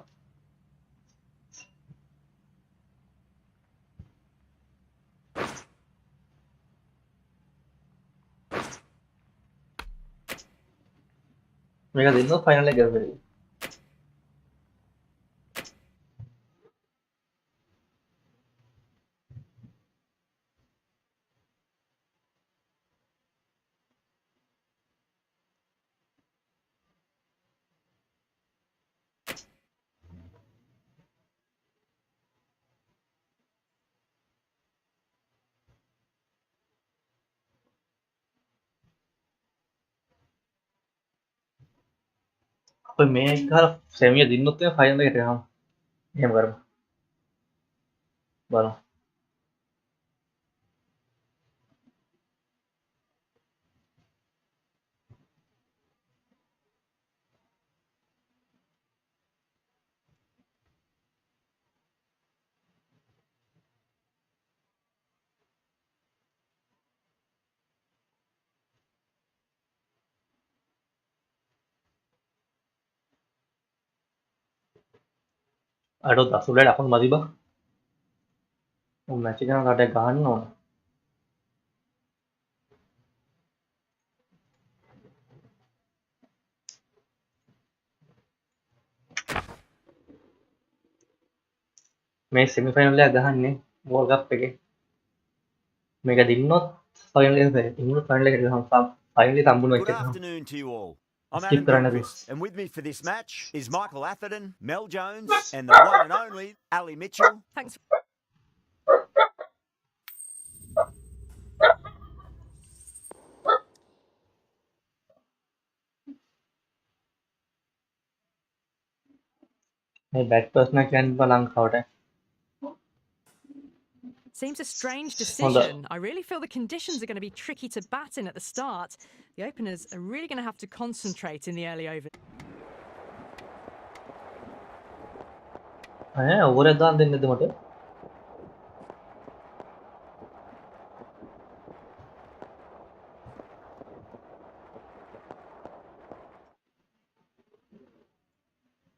මේක දෙන්නොත් ෆයිනල් එක ගියා. අපි මේක ගහලා semi එක දින්නොත් එහම ෆයිනල් එකට යනවා. එහෙම කරමු. බලමු. අඩෝ 10 උඩට අපන් මදි බා. මම මැච් එක යන කාටද ගහන්න ඕන. මේ semi final එක ගහන්නේ World Cup එකේ. මේක දින්නොත් ෆයිනල් එකට ඉංග්‍රීසි ෆයිනල් එකට ගහමු. ෆයිනල් එක හම්බුන good එක. afternoon to you all. I'm Skip Adam කරන්න Gilchrist, and with me for this match is Michael Atherton, Mel Jones, and the one and only Ali Mitchell. Thanks. මේ bat person එක කියන්නේ බා ලංකාවට. Seems a strange decision. I really feel the conditions are going to be tricky to bat in at the start. The openers are really going to have to concentrate in the early overs. Over එක දාන්න දෙන්නේද මට?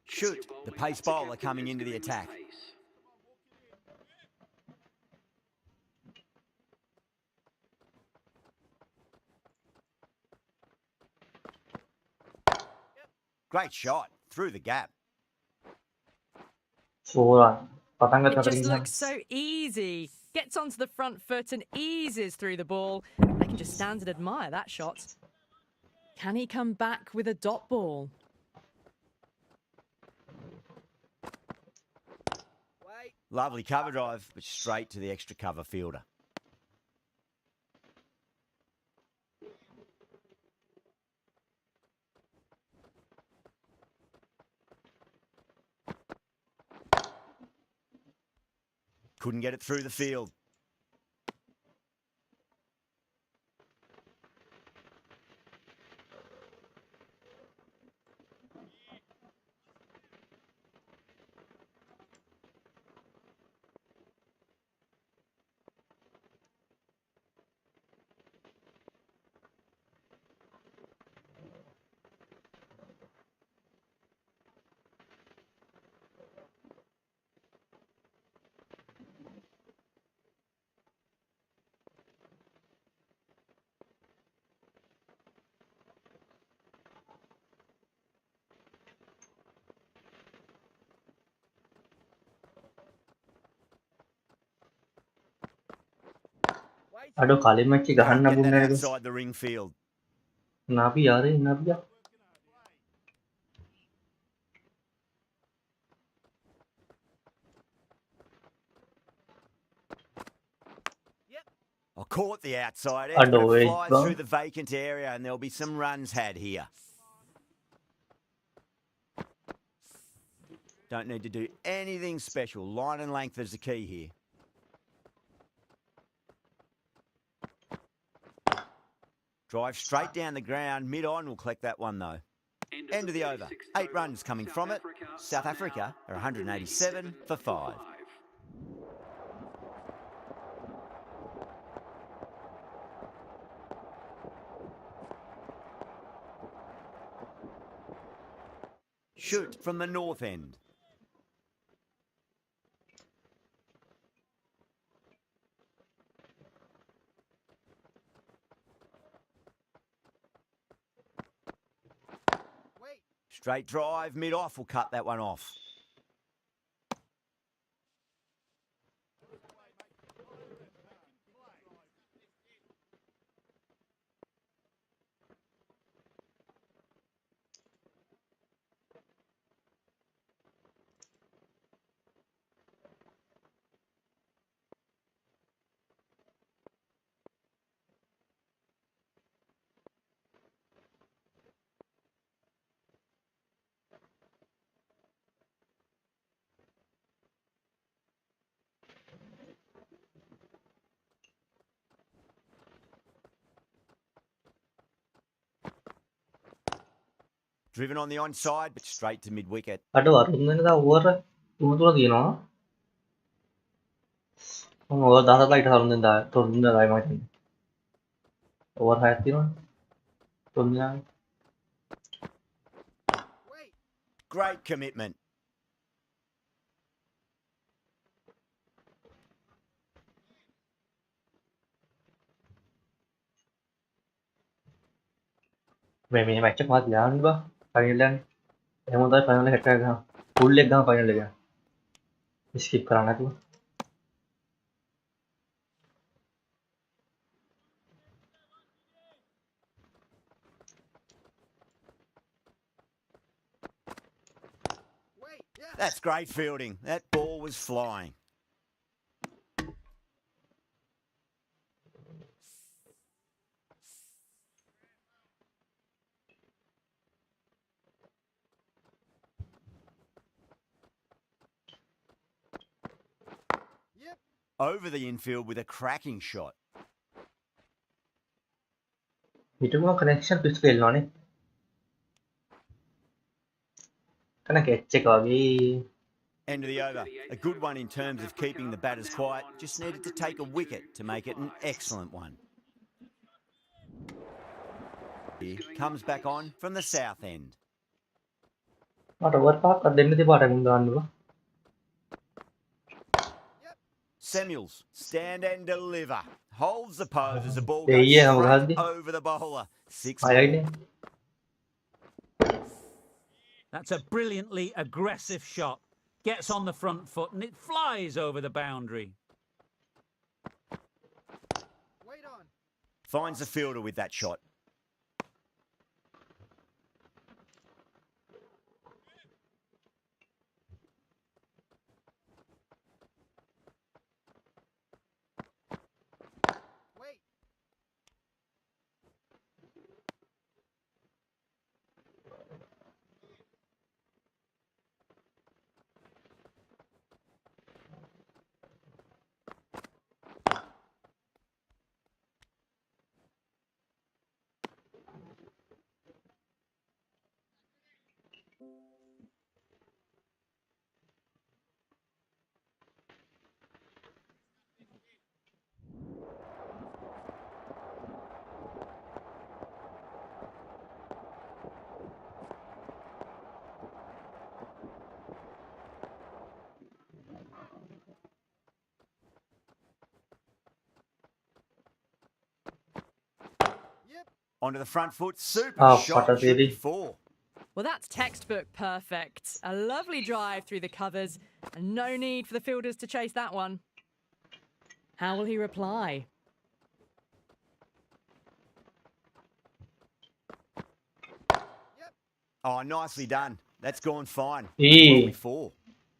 Shoot, the pace bowler coming into the attack. Great shot through the gap. පටන් It ගන්නකොට just ඉන්නවා. looks so easy. Gets onto the front foot and eases through the ball. They can just stand and admire that shot. Can he come back with a dot ball? Lovely cover drive, but straight to the extra cover fielder. Couldn't get it through the field. Aduh kali match Can't gahan na get bunna that nega. outside the ring field. Nabi yaar nabi ya. I caught the outside edge, but Aduh it wait flies bang. through the vacant area and there'll be some runs had here. Don't need to do anything special. Line and length is the key here. Drive straight down the ground. Mid-on will collect that one, though. End of the over. 8 runs coming from it. South Africa are 187 for 5. Shoot from the north end. Straight drive, mid-off will cut that one off. Driven on the onside, but straight to mid-wicket. Aduh arun na over. Tunggu tu lagi no. Over dah tak lagi arun na turun na lagi macam. Over hai ti no. Turun na. Great commitment. Maybe match mat yan ba. Final yang mau final head ka. Full leg ka final leg. Skip कराना तू. That's great fielding. That ball was flying. Over the infield with a cracking shot. Itu mah connection pitch fail no ni. Kena kecek lagi. End of the over. A good one in terms of keeping the batters quiet. Just needed to take a wicket to make it an excellent one. He comes back on from the south end. Not over park कर देने दे बारे में गान लो. Samuels, stand and deliver. Holds the pose as the ball Yeah, goes yeah, हम straight गाल over the bowler. 6 आया ही more. नहीं. That's a brilliantly aggressive shot. Gets on the front foot and it flies over the boundary. Finds the fielder with that shot. Onto the front foot. Super Ah, shot. fata Should be teri. 4. Well, that's textbook perfect. A lovely drive through the covers, and no need for the fielders to chase that one. How will he reply? Oh, nicely done. That's gone fine. Hey. Well before.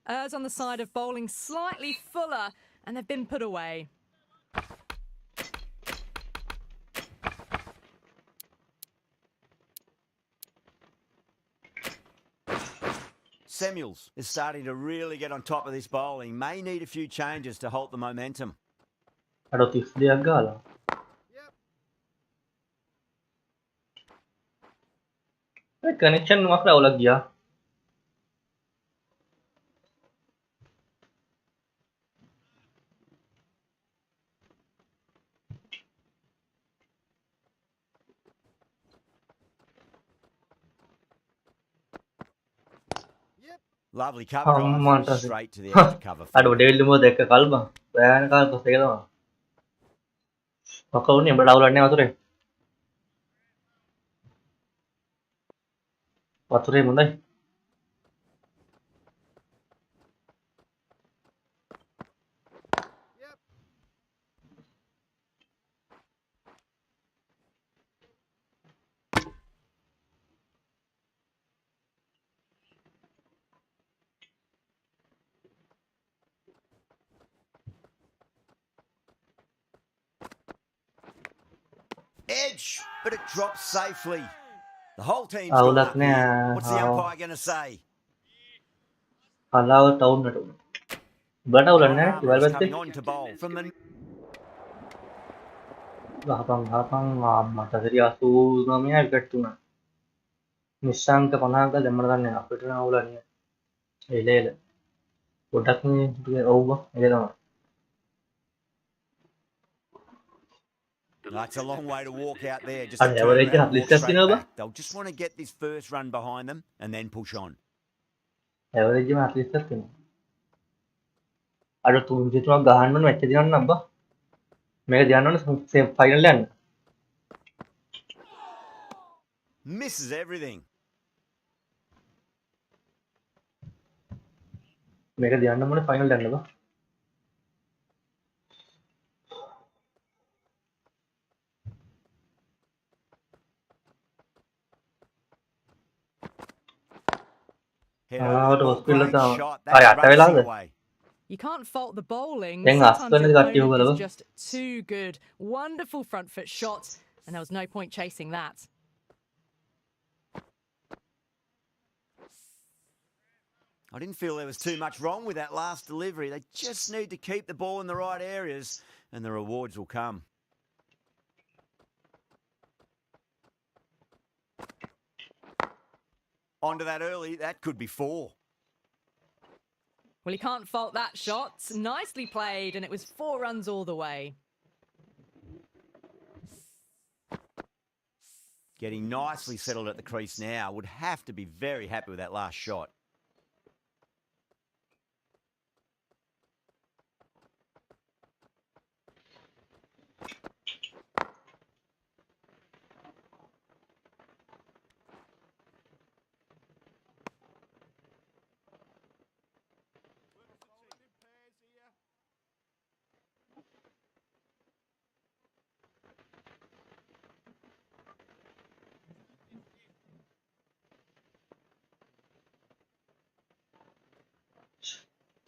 Errs on the side of bowling slightly fuller, and they've been put away. Samuels is starting to really get on top of this bowling. May need a few changes to halt the momentum. Aduh, tips dia gagal. Connection maaf lah lagi ya. Lovely cover drive. Mantap sih. Straight to the extra cover Aduh, field. dia mau dekat kalba. Bayangkan kalau pas gitu mah. Kau ni berdaulatnya apa tuh deh? Apa tuh mulai? Edge, but it drops safely. The whole team's gone up Aulatnya. here. What's the umpire going to say? Kalau tahun itu. Berdaulatnya, Armour jual is berarti. coming on to bowl from the... Gampang mata jadi asu namanya wicket tuh na. Nisang ke panah ke jamatan ya, apa itu aulatnya. Ele. Udah nih, dia over, ele dong. That's a long way to walk out there. Just Ada to turn average around and atlet walk straight sini apa? back. They'll just want to get this first run behind them and then push on. Average mah atlet sini. Aduh tuh jitu mah gahan mana match dia nambah. Mereka dia nambah semi final dan. Misses everything. Mereka dia nambah final dan nambah. Head over the ball. hospital Great ta. shot. Ay, That's ata racing wala. away. You can't fault the bowling. Yang Sometimes aspen your itu kaki opponent juga is just too good. Wonderful front foot shot, and there was no point chasing that. I didn't feel there was too much wrong with that last delivery. They just need to keep the ball in the right areas and the rewards will come. Onto that early, that could be 4. Well, you can't fault that shot. Nicely played, and it was 4 runs all the way. Getting nicely settled at the crease now. Would have to be very happy with that last shot.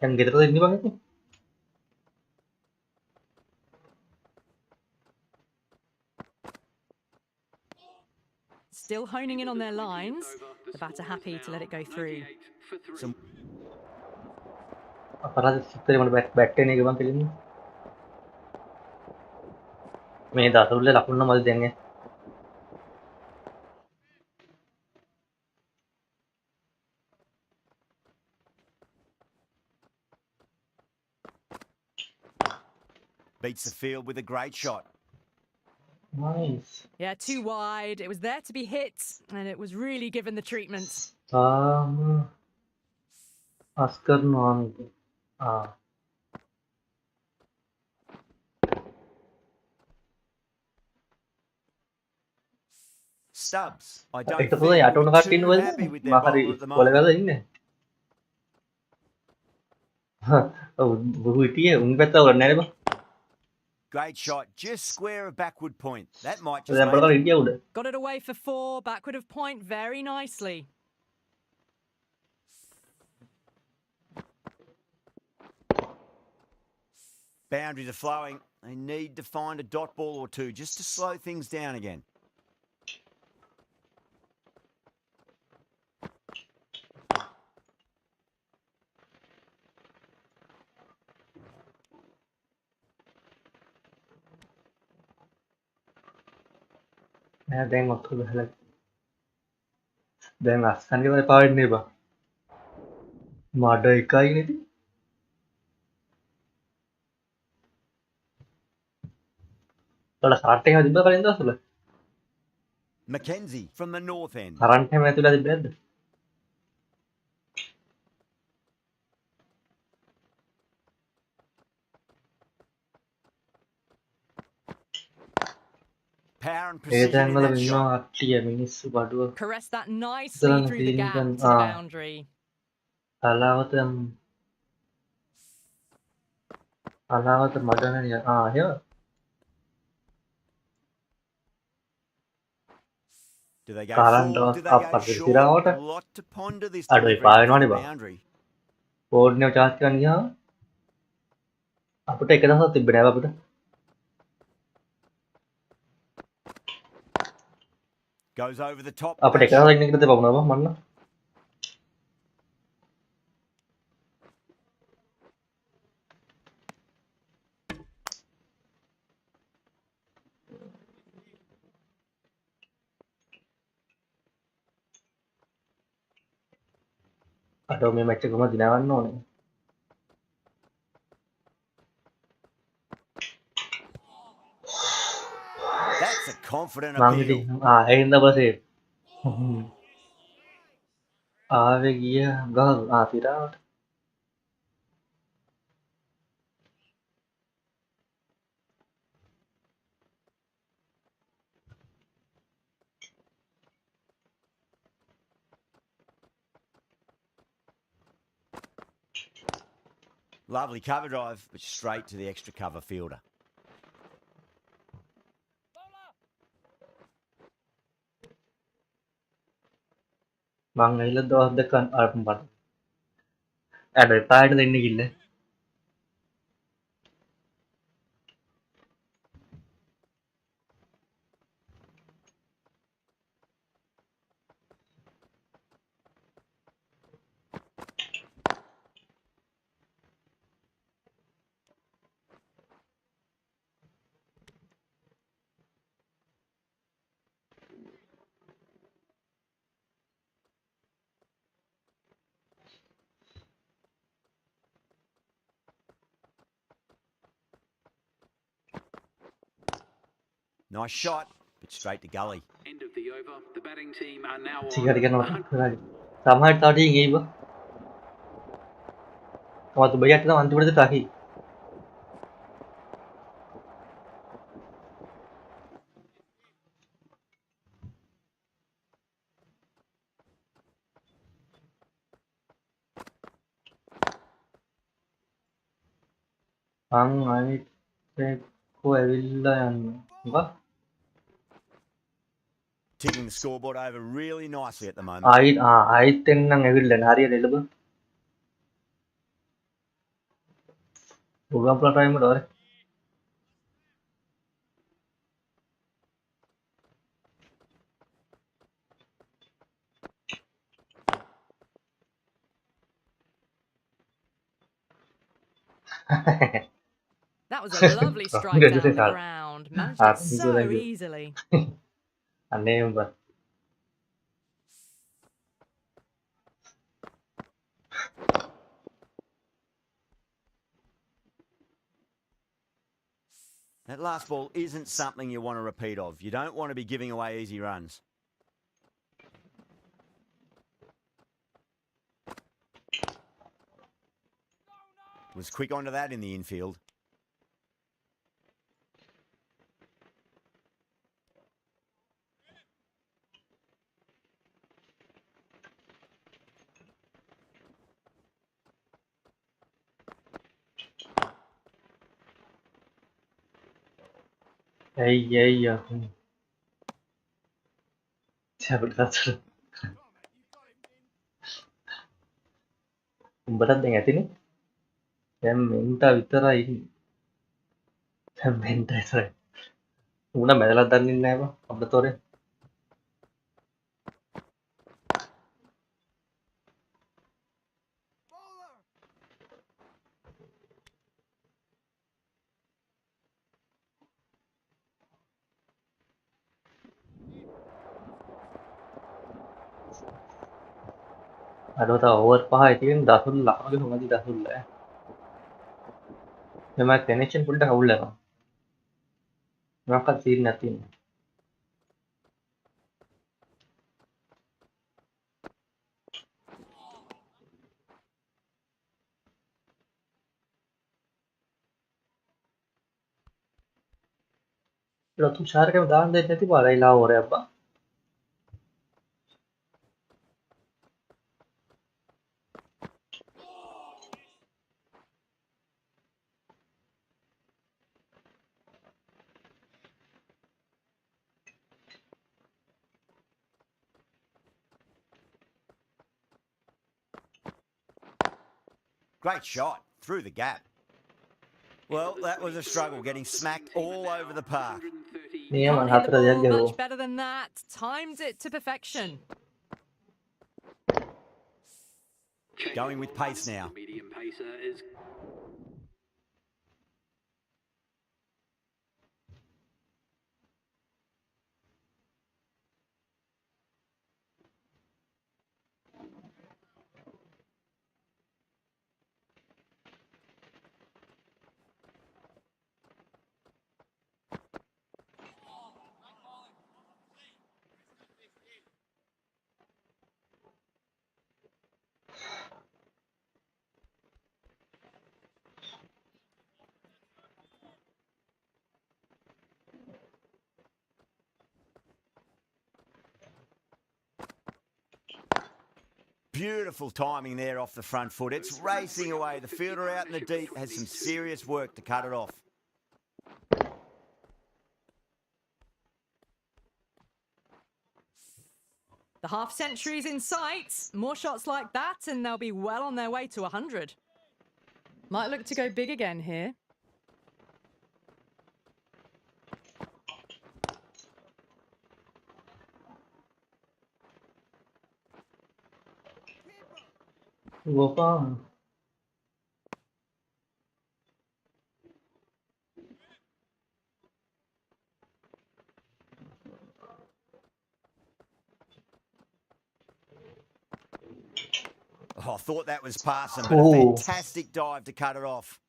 Yang gitu tuh ini bang itu. Still honing in on their lines. The batter happy to let it go through. Apalagi dari mana batte nih bang kali ini. मैं 10 रुपये अपन ना मल देंगे Beats the field with a great shot. nice Yeah, too wide. It was there to be hit, and it was really given the treatment. Oscar non Stubbs, I don't itu think pun ya will atau be nakatin too wala happy with their makari bowler at the boleh moment. kata ini oh begitu ya ungkap tahu lah nih bang Great shot, just square of backward point. That might just yang make pertama it. dia udah Got it away for 4, backward of point very nicely. Boundaries are flowing. They need to find a dot ball or two just to slow things down again. දැන් ඔක්කොම ගහලා දැන් අස්සන්ගේ වල පාවෙන්නේ බා මඩ එකයි නේද ඔයාලා කාට් එක තිබ්බද කලින් දවස්වල Mackenzie from the north end. Current එහෙම ඇතුළේ තිබ්බේ නැද්ද Power and ඒ precision දැන් in වල that ඉන්නවා shot. කට්ටිය මිනිස්සු බඩුව Caress that nicely Then through the gap then, to the boundary. අලාවත මඩ නෑ එහෙම Do they go Current full? or Do they go upper short? සිරාවට A lot to ponder this අඩුයි delivery පාවෙනවනේ after the බා boundary. කෝඩ්නේ charge කරන්න ගියාම අපිට එක දවසක් තිබ්බේ නෑ අපිට Goes over the top. අපිට එක දවසක් ඉන්න එක තිබ්බා මොනවා මන්න අඩෝ මේ මැච් එක කොහමද දිනවන්න ඕනේ That's a confident මං ඉතින් appeal. ඒකින්ද පස්සේ ආවේ ගිය ගහ තිරාවට Lovely cover drive, but straight to the extra cover fielder. මං ඇවිල්ලා දවස් දෙක අරන් බඩ අඩෝ පායට දෙන්න කිල්ල Nice shot, but straight to gully. End of the over. The batting team are now on. Cigarette කරනවා සමහර තාටිය ගිහිව කවද බයත් නම් අන්තිමට තාකි මං අනිත් එක්කෝ ඇවිල්ලා යන්න මොකක් Ticking the scoreboard over really nicely at the moment. ආයිත් එන්නම් ඇවිල්ලා හරියට එළඹ ප්‍රෝග්‍රෑම් ප්ලා ටයිම් වල වරේ That was a lovely strike down the ground. Managed it so easily. අනේ උඹ That last ball isn't something you want to repeat of. You don't want to be giving away easy runs. Was quick onto that in the infield. ඇයි උඹටත් දැන් ඇතිනේ දැන් මෙන්ට විතරයි Mentre una me la danno in neve, abbatore. Allora over pa itin dasul la magi huma di dasul la. मैं connection पुलटा का उल्लेख मका तीन ना तीन lo tu share के दान देते थी बारा इला हो रहा है अब्बा Great shot through the gap. Well, that was a struggle, getting smacked all over the park. नहीं है Can't मन hit हाथ the रह ball जाएगा वो much better than that. Timed it to perfection. Going with pace now. The medium pacer is Beautiful timing there off the front foot. It's racing away. The fielder out in the deep has some serious work to cut it off. The half century's in sight. More shots like that, and they'll be well on their way to 100. Might look to go big again here. वो पा Oh, I thought that was passing, but a Oh. fantastic dive to cut it off.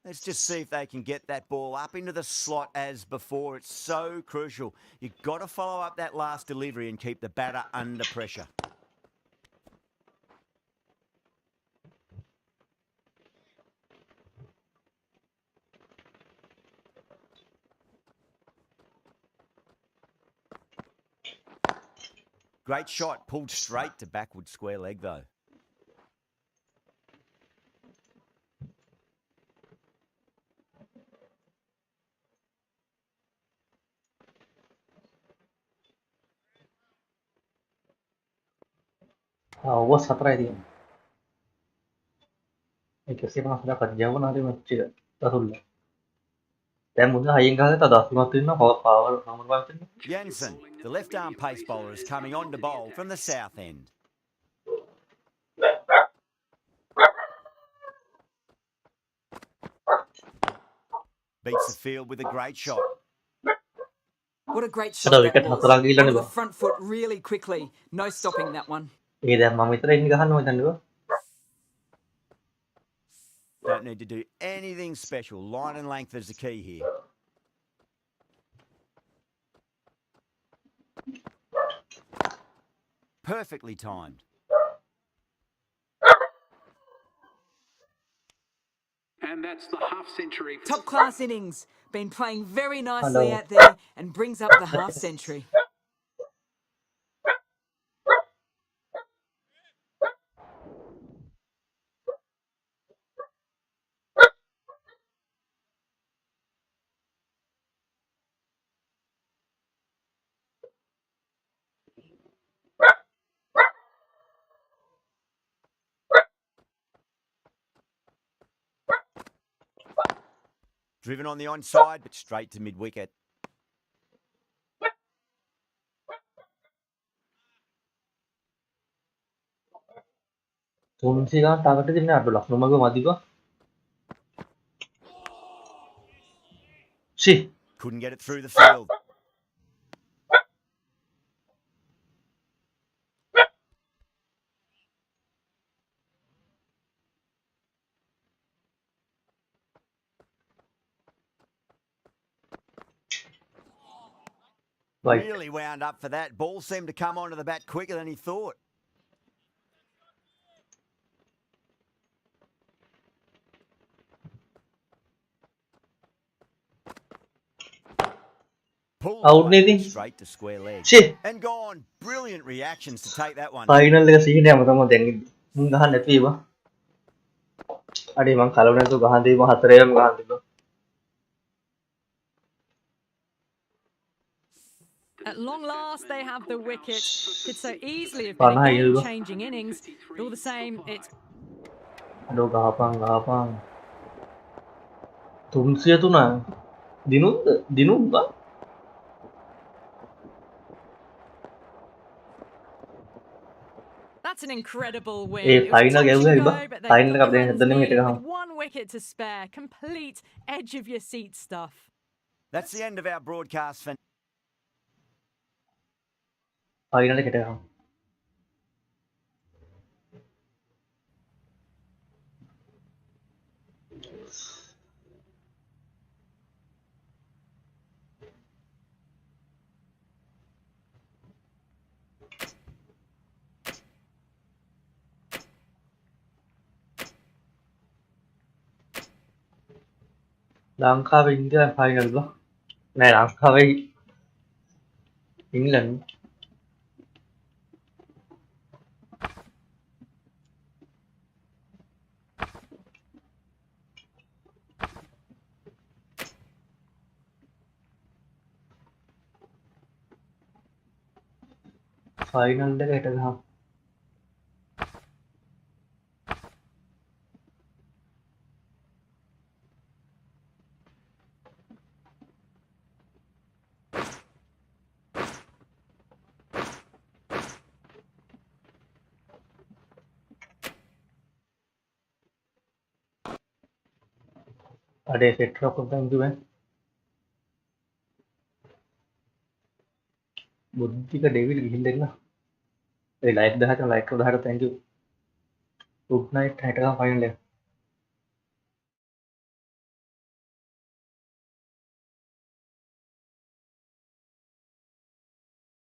Let's just see if they can get that ball up into the slot as before. It's so crucial. You've got to follow up that last delivery and keep the batter under pressure. Great shot, pulled straight to backward square leg though. वो 17 थी कैसे बना सुना कर जाओ ना रे मच्छी दाsul la dan muna hayeng ka ta dasul natin na power hamar ba tin Jensen, the left-arm pace bowler, is coming on to bowl from the south end. Beats the field with a great shot. What a great ada shot that wicket was. hatra lagi lan Onto ba the front foot really quickly. No stopping that one. ida mamitra ini gahan mo dan ba Don't need to do anything special. Line and length is the key here. Perfectly timed. and that's the half century. Top class innings. Been playing very nicely Hello. out there and brings up the half century. Driven on the onside, but straight to mid-wicket. තුන්සිය ගන්න target එක දෙන්නේ අඩු ලක්නොමගේ මදිපා. ෂි Couldn't get it through the field. right. Really wound up for that. Ball seemed to come onto the bat quicker than he thought. Pulled Out away, නෙදී. straight to square leg. ෂි And gone. Brilliant reactions to take that one. Final එක සීනේම තමයි දැන් මුන් ගහන්න නැති ඒවා. අඩේ මං කලව නැතුව ගහන් දීම හතරේම ගහන් තිබ්බා. At long last, they have the wicket. Could so easily have been a Panay yun ba? game-changing innings. But all the same, it's අඩෝ ගහපන්. 303 දිනුම්ද? that's an incredible win. A It was final touch ගැව්වා and ඉබා. go, but they final got එක the අපේ runs හැදෙන්නේ needed හිට ගහමු. with 1 wicket to spare. Complete edge of your seat stuff. That's the end of our broadcast. Final එකට ගහමු. ලංකාවේ ඉන්දියාවේ final බා. නෑ ලංකාවේ ඉංග්ලන්ඩ්. ෆයිනල් එක හෙට ගහමු. අඩේ set rock thank you man. Buddhika David ගිහින් දෙන්න. ඒ like 10ට thank you. good night හෙට ගහමු ෆයිනල් එක.